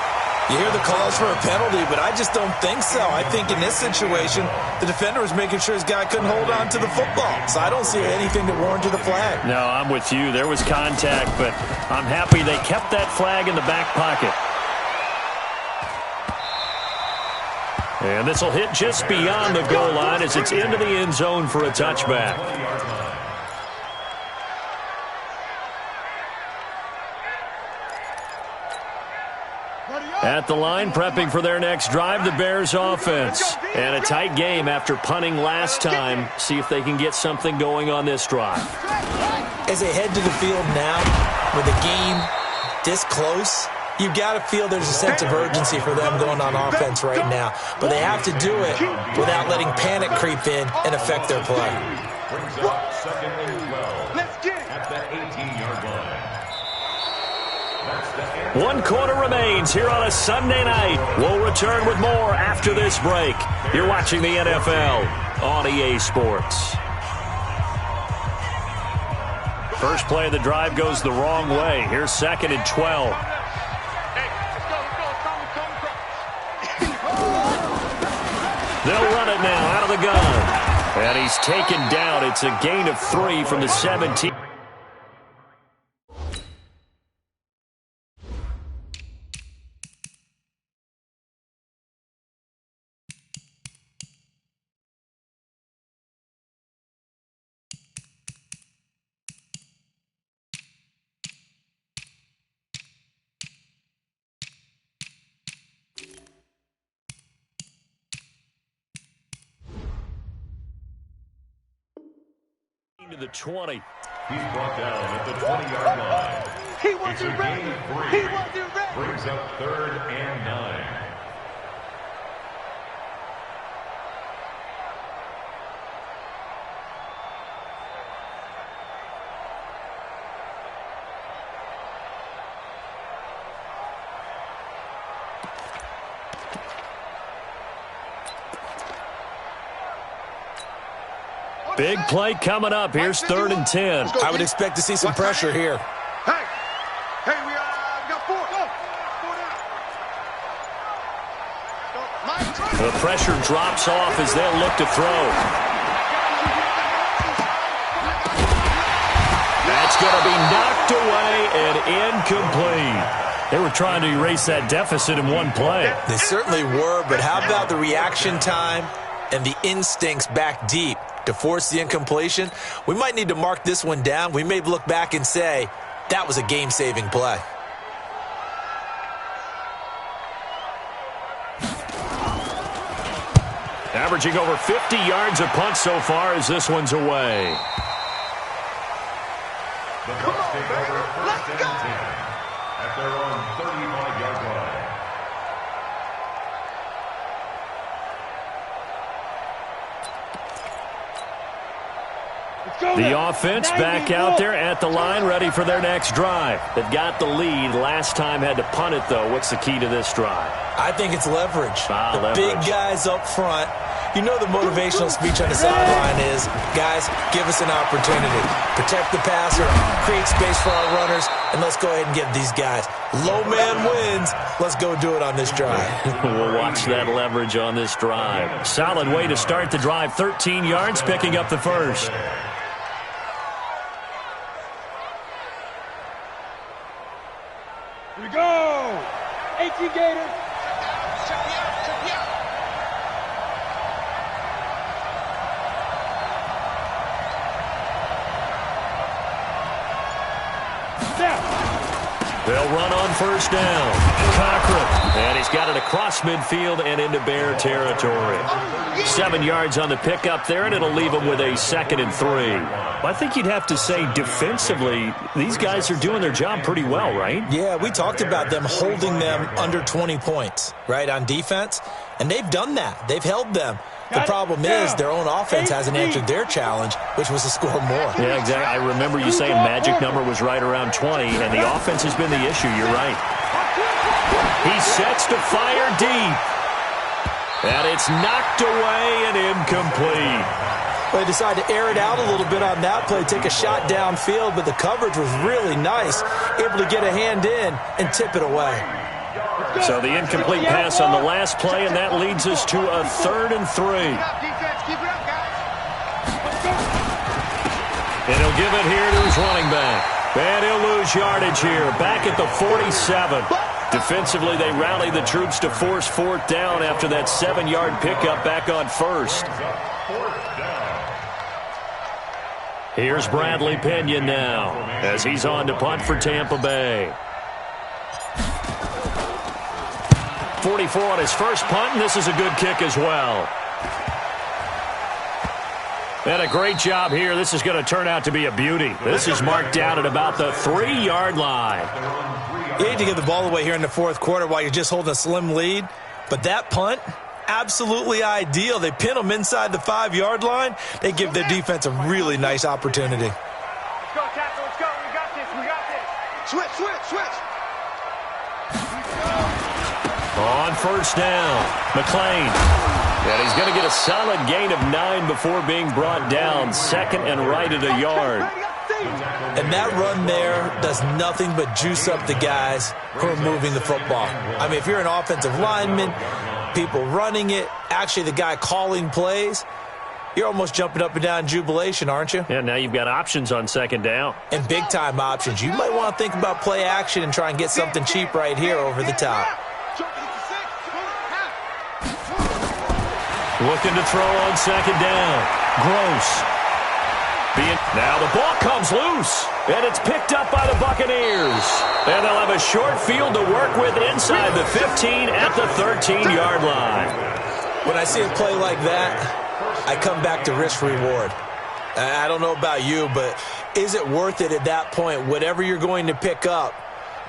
You hear the calls for a penalty, but I just don't think so. I think in this situation, the defender was making sure his guy couldn't hold on to the football. So I don't see anything that warranted the flag. No, I'm with you. There was contact, but I'm happy they kept that flag in the back pocket. And this will hit just beyond the goal line as it's into the end zone for a touchback. At the line, prepping for their next drive, the Bears offense. And a tight game after punting last time. See if they can get something going on this drive. As they head to the field now, with the game this close, you've got to feel there's a sense of urgency for them going on offense right now. But they have to do it without letting panic creep in and affect their play. Brings up 2nd and 12 at the 18-yard line. 1 quarter remains here on a Sunday night. We'll return with more after this break. You're watching the NFL on EA Sports. First play of the drive goes the wrong way. Here's 2nd and 12. They'll run it now out of the gun. And he's taken down. It's a gain of 3 from the 17. To the 20. He's brought down at the 20-yard line. He wasn't ready. He wasn't ready. Brings up 3rd and 9. Big play coming up. Here's 3rd and 10. I would expect to see some pressure here. Hey, we got 4. Go. 4 down. The pressure drops off as they'll look to throw. That's going to be knocked away and incomplete. They were trying to erase that deficit in one play. They certainly were, but how about the reaction time and the instincts back deep to force the incompletion? We might need to mark this one down. We may look back and say, that was a game-saving play. Averaging over 50 yards a punt so far as this one's away. The Bucs take over 1st and 10 at their own 35-yard line. The offense back out there at the line, ready for their next drive. They've got the lead. Last time had to punt it, though. What's the key to this drive? I think it's leverage. Leverage. Big guys up front. You know the motivational speech on the sideline is, guys, give us an opportunity. Protect the passer, create space for our runners, and let's go ahead and give these guys. Low man wins. Let's go do it on this drive. We'll watch that leverage on this drive. Solid way to start the drive. 13 yards, picking up the first. Here we go. 18 Gators. They'll run on first down. Cochran. And he's got it across midfield and into Bear territory. 7 yards on the pickup there, and it'll leave him with a 2nd and 3. Well, I think you'd have to say defensively, these guys are doing their job pretty well, right? Yeah, we talked about them holding them under 20 points, right, on defense. And they've done that. They've held them. The problem is their own offense hasn't answered their challenge, which was to score more. Yeah, exactly. I remember you saying magic number was right around 20, and the offense has been the issue. You're right. He sets to fire deep. And it's knocked away and incomplete. They decided to air it out a little bit on that play, take a shot downfield, but the coverage was really nice, able to get a hand in and tip it away. So the incomplete pass on the last play, and that leads us to a 3rd and 3. And he'll give it here to his running back. And he'll lose yardage here, back at the 47. Defensively, they rally the troops to force 4th down after that 7-yard pickup back on first. Here's Bradley Pinion now as he's on to punt for Tampa Bay. 44 on his first punt, and this is a good kick as well. And a great job here. This is going to turn out to be a beauty. This is marked down at about the 3-yard line. You hate to give the ball away here in the 4th quarter while you're just holding a slim lead, but that punt, absolutely ideal. They pin them inside the 5-yard line. They give their defense a really nice opportunity. Let's go, tackle. Let's go. We got this. We got this. Switch. On first down, McLean. And he's going to get a solid gain of 9 before being brought down. 2nd and right at a yard. And that run there does nothing but juice up the guys who are moving the football. I mean, if you're an offensive lineman, people running it, actually the guy calling plays, you're almost jumping up and down in jubilation, aren't you? Yeah, now you've got options on 2nd down. And big-time options. You might want to think about play action and try and get something cheap right here over the top. Looking to throw on 2nd down. Gross. Now the ball comes loose, and it's picked up by the Buccaneers. And they'll have a short field to work with inside the 15 at the 13-yard line. When I see a play like that, I come back to risk-reward. I don't know about you, but is it worth it at that point, whatever you're going to pick up,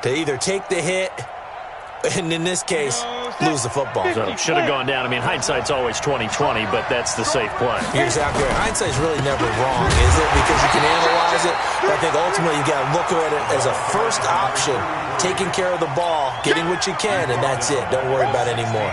to either take the hit, and in this case, lose the football? So should have gone down. I mean, hindsight's always 20/20, but that's the safe play. You're exactly right. Hindsight's really never wrong, is it? Because you can analyze it, but I think ultimately you got to look at it as a first option, taking care of the ball, getting what you can, and that's it. Don't worry about it anymore.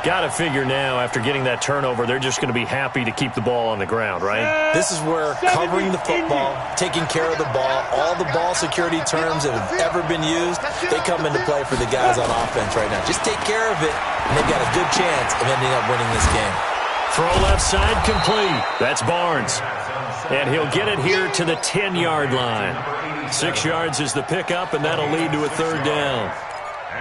Got to figure now, after getting that turnover, they're just going to be happy to keep the ball on the ground, right? This is where covering the football, taking care of the ball, all the ball security terms that have ever been used, they come into play for the guys on offense right now. Just take care of it, and they've got a good chance of ending up winning this game. Throw left side complete. That's Barnes. And he'll get it here to the 10-yard line. 6 yards is the pickup, and that'll lead to a 3rd down.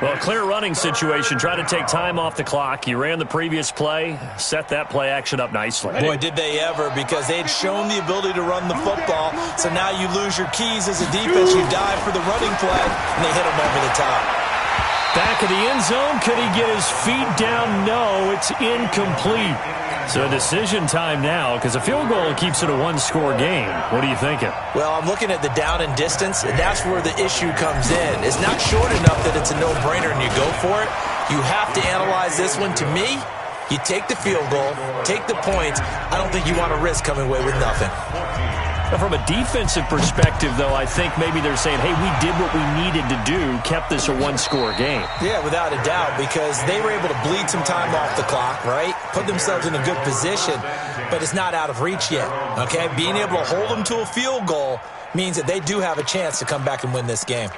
Well, clear running situation. Try to take time off the clock. You ran the previous play, set that play action up nicely. Boy, did they ever, because they had shown the ability to run the football. So now you lose your keys as a defense. You dive for the running play, and they hit them over the top. Back of the end zone. Could he get his feet down? No, it's incomplete. So decision time now, because a field goal keeps it a one-score game. What are you thinking? Well, I'm looking at the down and distance, and that's where the issue comes in. It's not short enough that it's a no-brainer and you go for it. You have to analyze this one. To me, you take the field goal, take the points. I don't think you want to risk coming away with nothing. From a defensive perspective, though, I think maybe they're saying, hey, we did what we needed to do, kept this a one-score game. Yeah, without a doubt, because they were able to bleed some time off the clock, right? Put themselves in a good position, but it's not out of reach yet, okay? Being able to hold them to a field goal means that they do have a chance to come back and win this game.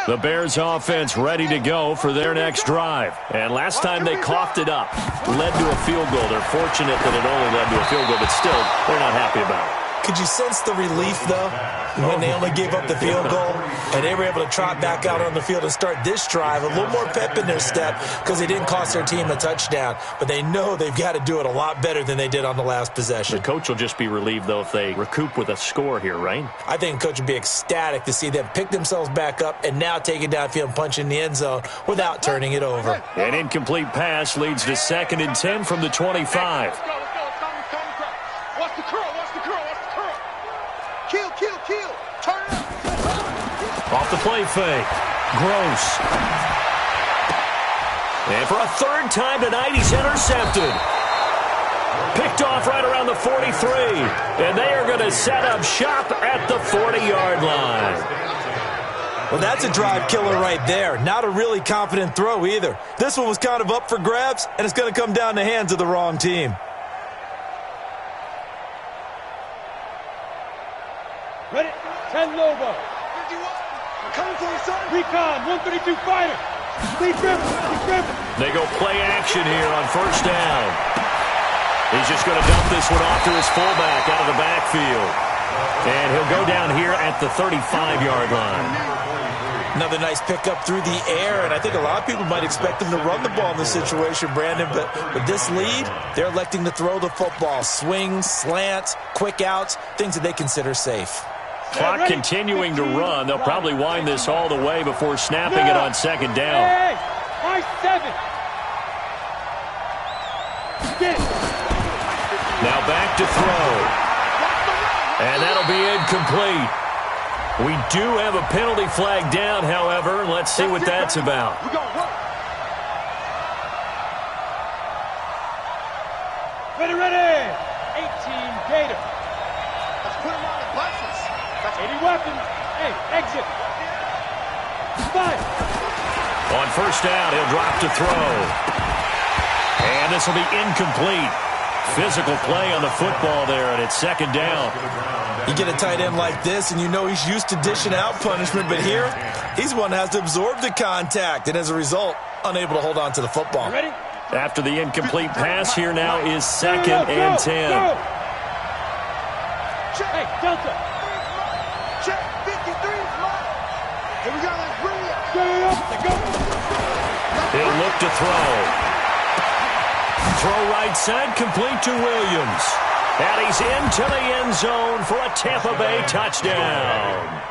The Bears offense ready to go for their next drive. And last time they coughed it up, led to a field goal. They're fortunate that it only led to a field goal, but still, they're not happy about it. Could you sense the relief, though, when they only gave up the field goal and they were able to trot back out on the field and start this drive? A little more pep in their step because they didn't cost their team a touchdown, but they know they've got to do it a lot better than they did on the last possession. The coach will just be relieved, though, if they recoup with a score here, right? I think the coach would be ecstatic to see them pick themselves back up and now take it downfield and punch in the end zone without turning it over. An incomplete pass leads to 2nd and 10 from the 25. Let's go. Watch the curl. Kill. Turn it up. Off the play fake. Gross. And for a third time tonight, he's intercepted. Picked off right around the 43. And they are going to set up shop at the 40-yard line. Well, that's a drive killer right there. Not a really confident throw either. This one was kind of up for grabs, and it's going to come down the hands of the wrong team. Ready? 10 Lobo. 51. Coming for you, son. Recon, 132 fighter. Lead Griffin. They go play action here on first down. He's just going to dump this one off to his fullback out of the backfield. And he'll go down here at the 35-yard line. Another nice pickup through the air, and I think a lot of people might expect him to run the ball in this situation, Brandon, but with this lead, they're electing to throw the football. Swings, slants, quick outs, things that they consider safe. Clock continuing to run. They'll probably wind this all the way before snapping it on second down. Hey, I-7. Get it. Now back to throw. And that'll be incomplete. We do have a penalty flag down, however. Let's see what that's about. We're going to work. Ready. 18 Gator. Let's put him on the buses. 80 weapons. Hey, exit. 5. On first down, he'll drop to throw. And this will be incomplete. Physical play on the football there, and it's second down. You get a tight end like this, and you know he's used to dishing out punishment, but here, he's one that has to absorb the contact, and as a result, unable to hold on to the football. Ready? After the incomplete pass, here now is 2nd and 10. Go. Hey, Delta. Check. 53 is mine. Here we go. Let's bring it. Go. He'll look to throw. Throw right side, complete to Williams. And he's into the end zone for a Tampa Bay touchdown.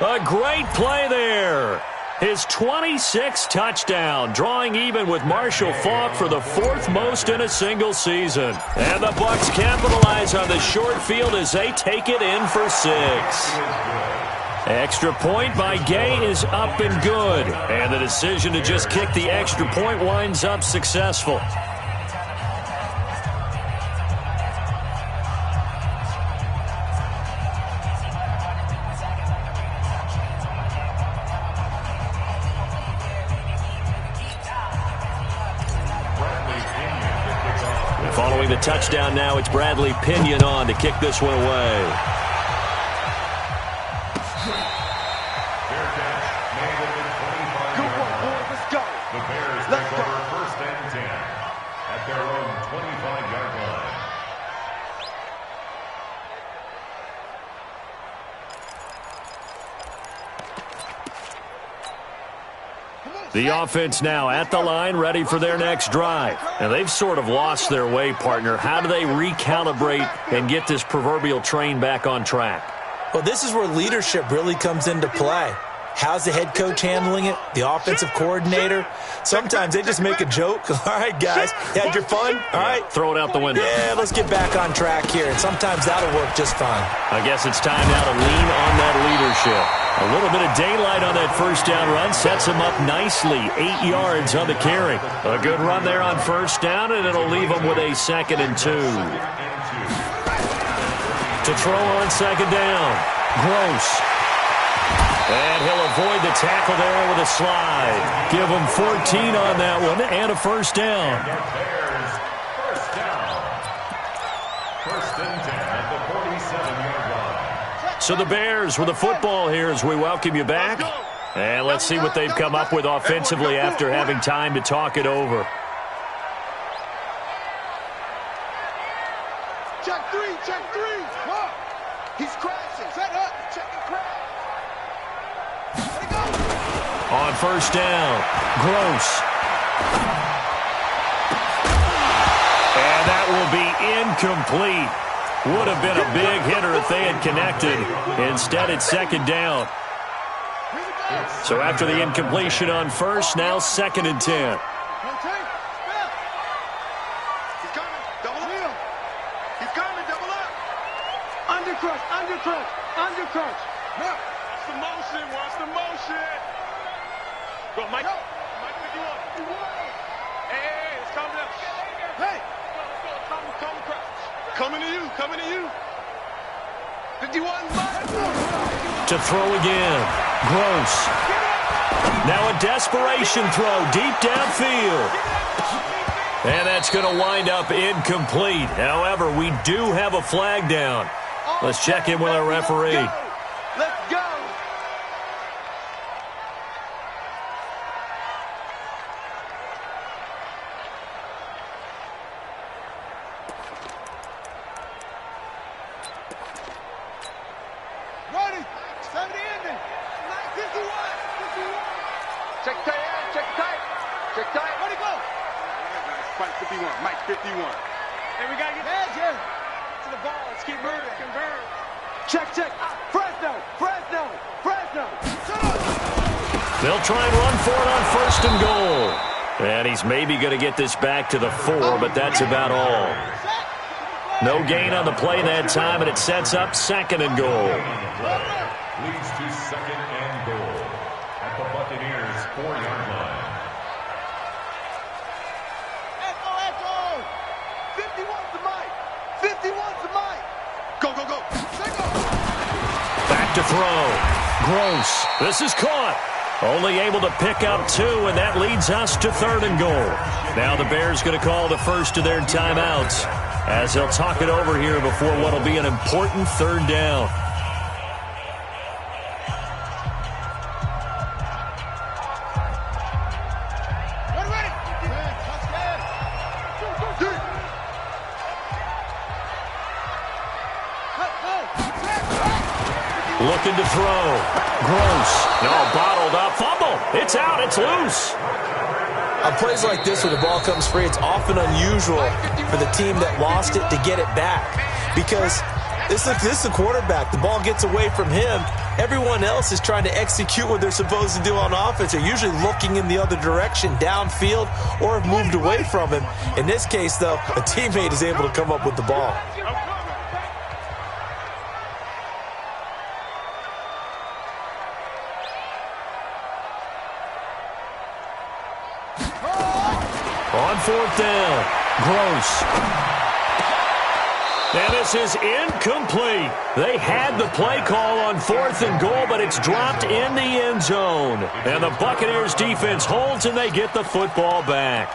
A great play there. His 26th touchdown, drawing even with Marshall Faulk for the 4th most in a single season. And the Bucs capitalize on the short field as they take it in for 6. Extra point by Gay is up and good. And the decision to just kick the extra point winds up successful. Following the touchdown now, it's Bradley Pinion on to kick this one away. Good one, boy. Let's go. The Bears take over first and 10 at their own 25-yard line. The offense now at the line, ready for their next drive. And they've sort of lost their way, partner. How do they recalibrate and get this proverbial train back on track? Well, this is where leadership really comes into play. How's the head coach handling it? The offensive coordinator? Sometimes they just make a joke. All right, guys, you had your fun? All right. Throw it out the window. Yeah, let's get back on track here, and sometimes that'll work just fine. I guess it's time now to lean on that leadership. A little bit of daylight on that first down run sets him up nicely. 8 yards on the carry. A good run there on first down, and it'll leave him with a 2nd and 2. To throw on second down. Gross. And he'll avoid the tackle there with a slide. Give him 14 on that one and a first down. First down. First and 10 at the 47-yard line. So the Bears with the football here as we welcome you back. And let's see what they've come up with offensively after having time to talk it over. Check three, check three. Whoa. He's crashing. Set up. Check and crash. On first down, Gross. And that will be incomplete. Would have been a big hitter if they had connected. Instead, it's second down. So after the incompletion on first, now 2nd and 10. He's coming. Double up. He's coming. Double up. Undercrunch, undercrunch, undercrunch. Now, it's the motion. Watch the motion. Go, Mike. Mike, what you want? Hey, it's coming up. Hey. Come, crouch. Coming to you. Coming to you. 51. To throw again. Gross. Now a desperation throw deep downfield. And that's going to wind up incomplete. However, we do have a flag down. Let's check in with our referee. Let's go. Ready. 70 ending. 51. Check tight. Check tight. Check tight. Where'd he go? Mike 51. Mike 51. Hey, we got to get to the ball. Let's keep moving. Convert. Check, check. Fresno. Fresno. Fresno. They'll try and run for it on first and goal. And he's maybe going to get this back to the 4, but that's about all. No gain on the play that time, and it sets up 2nd and goal. Leads to 2nd and goal at the Buccaneers' 4-yard line. Echo. 51 to Mike. 51 to Mike. Go, go, go. Back to throw. Gross. This is caught. Only able to pick up 2, and that leads us to 3rd and goal. Now the Bears going to call the first of their timeouts as they'll talk it over here before what will be an important 3rd down. Looking to throw. Gross. No, bottled up. Fumble. It's out. It's loose. On plays like this where the ball comes free, it's often unusual for the team that lost it to get it back. Because this is the quarterback. The ball gets away from him. Everyone else is trying to execute what they're supposed to do on offense. They're usually looking in the other direction, downfield, or have moved away from him. In this case, though, a teammate is able to come up with the ball. On 4th down, Gross. And this is incomplete. They had the play call on 4th and goal, but it's dropped in the end zone. And the Buccaneers defense holds, and they get the football back.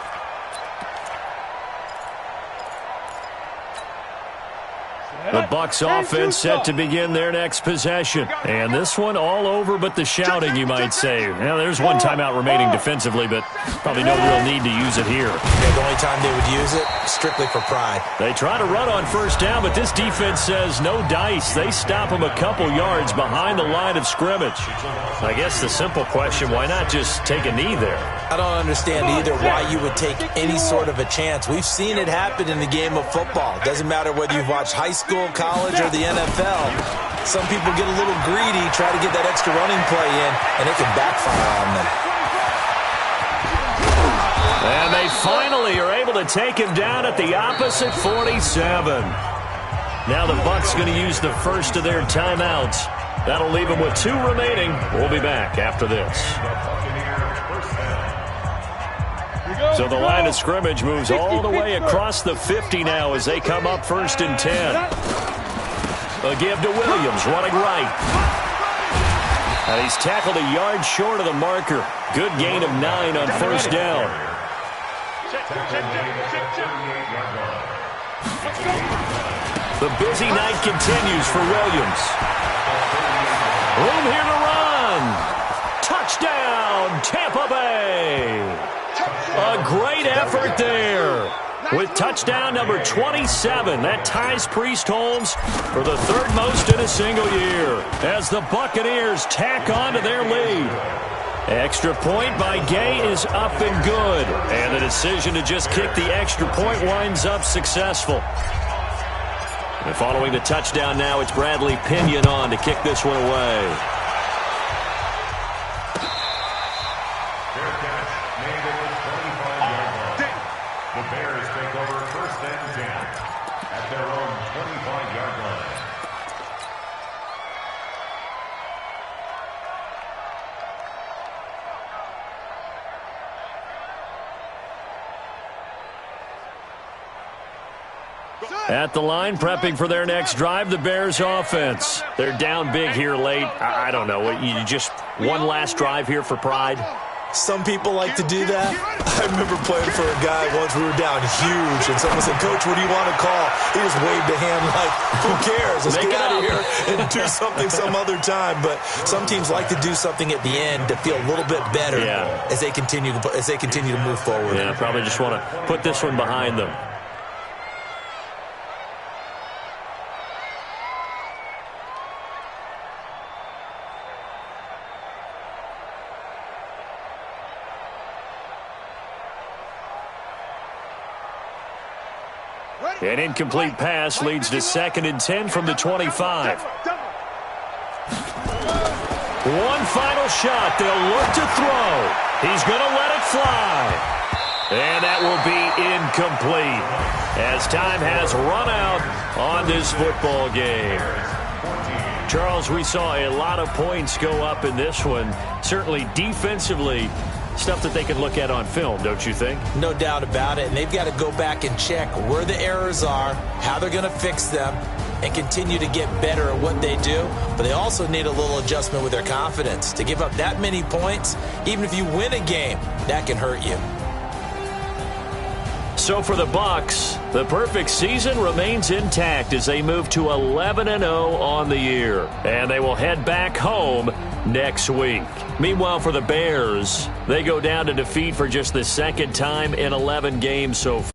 The Bucs offense set to begin their next possession. And this one all over but the shouting, you might say. Well, there's one timeout remaining defensively, but probably no real need to use it here. Yeah, the only time they would use it, strictly for pride. They try to run on first down, but this defense says no dice. They stop them a couple yards behind the line of scrimmage. I guess the simple question, why not just take a knee there? I don't understand either why you would take any sort of a chance. We've seen it happen in the game of football. Doesn't matter whether you've watched high school school, college, or the NFL, some people get a little greedy, try to get that extra running play in, and it can backfire on them. And they finally are able to take him down at the opposite 47. Now the Bucs going to use the first of their timeouts. That'll leave them with 2 remaining. We'll be back after this. So the line of scrimmage moves all the way across the 50 now as they come up 1st and 10. A give to Williams, running right. And he's tackled a yard short of the marker. Good gain of 9 on 1st down. The busy night continues for Williams. Room here to run. Touchdown, Tampa Bay. A great effort there. With touchdown number 27, that ties Priest Holmes for the 3rd most in a single year as the Buccaneers tack on to their lead. Extra point by Gay is up and good. And the decision to just kick the extra point winds up successful. And following the touchdown now, it's Bradley Pinion on to kick this one away. Fair catch made at the 25-yard line. The Bears take over 1st and 10 at their own 25-yard line. At the line, prepping for their next drive, the Bears offense. They're down big here late. I don't know. You just one last drive here for pride? Some people like to do that. I remember playing for a guy once. We were down huge, and someone said, "Coach, what do you want to call?" He just waved a hand like, "Who cares? Let's get out of here and do something some other time." But some teams like to do something at the end to feel a little bit better as they continue to move forward. Yeah, probably just want to put this one behind them. An incomplete pass leads to 2nd and 10 from the 25. One final shot. They'll look to throw. He's going to let it fly. And that will be incomplete as time has run out on this football game. Charles, we saw a lot of points go up in this one. Certainly defensively, stuff that they can look at on film, don't you think? No doubt about it. And they've got to go back and check where the errors are, how they're going to fix them, and continue to get better at what they do. But they also need a little adjustment with their confidence. To give up that many points, even if you win a game, that can hurt you. So for the Bucs, the perfect season remains intact as they move to 11-0 on the year. And they will head back home next week. Meanwhile, for the Bears, they go down to defeat for just the 2nd time in 11 games so far.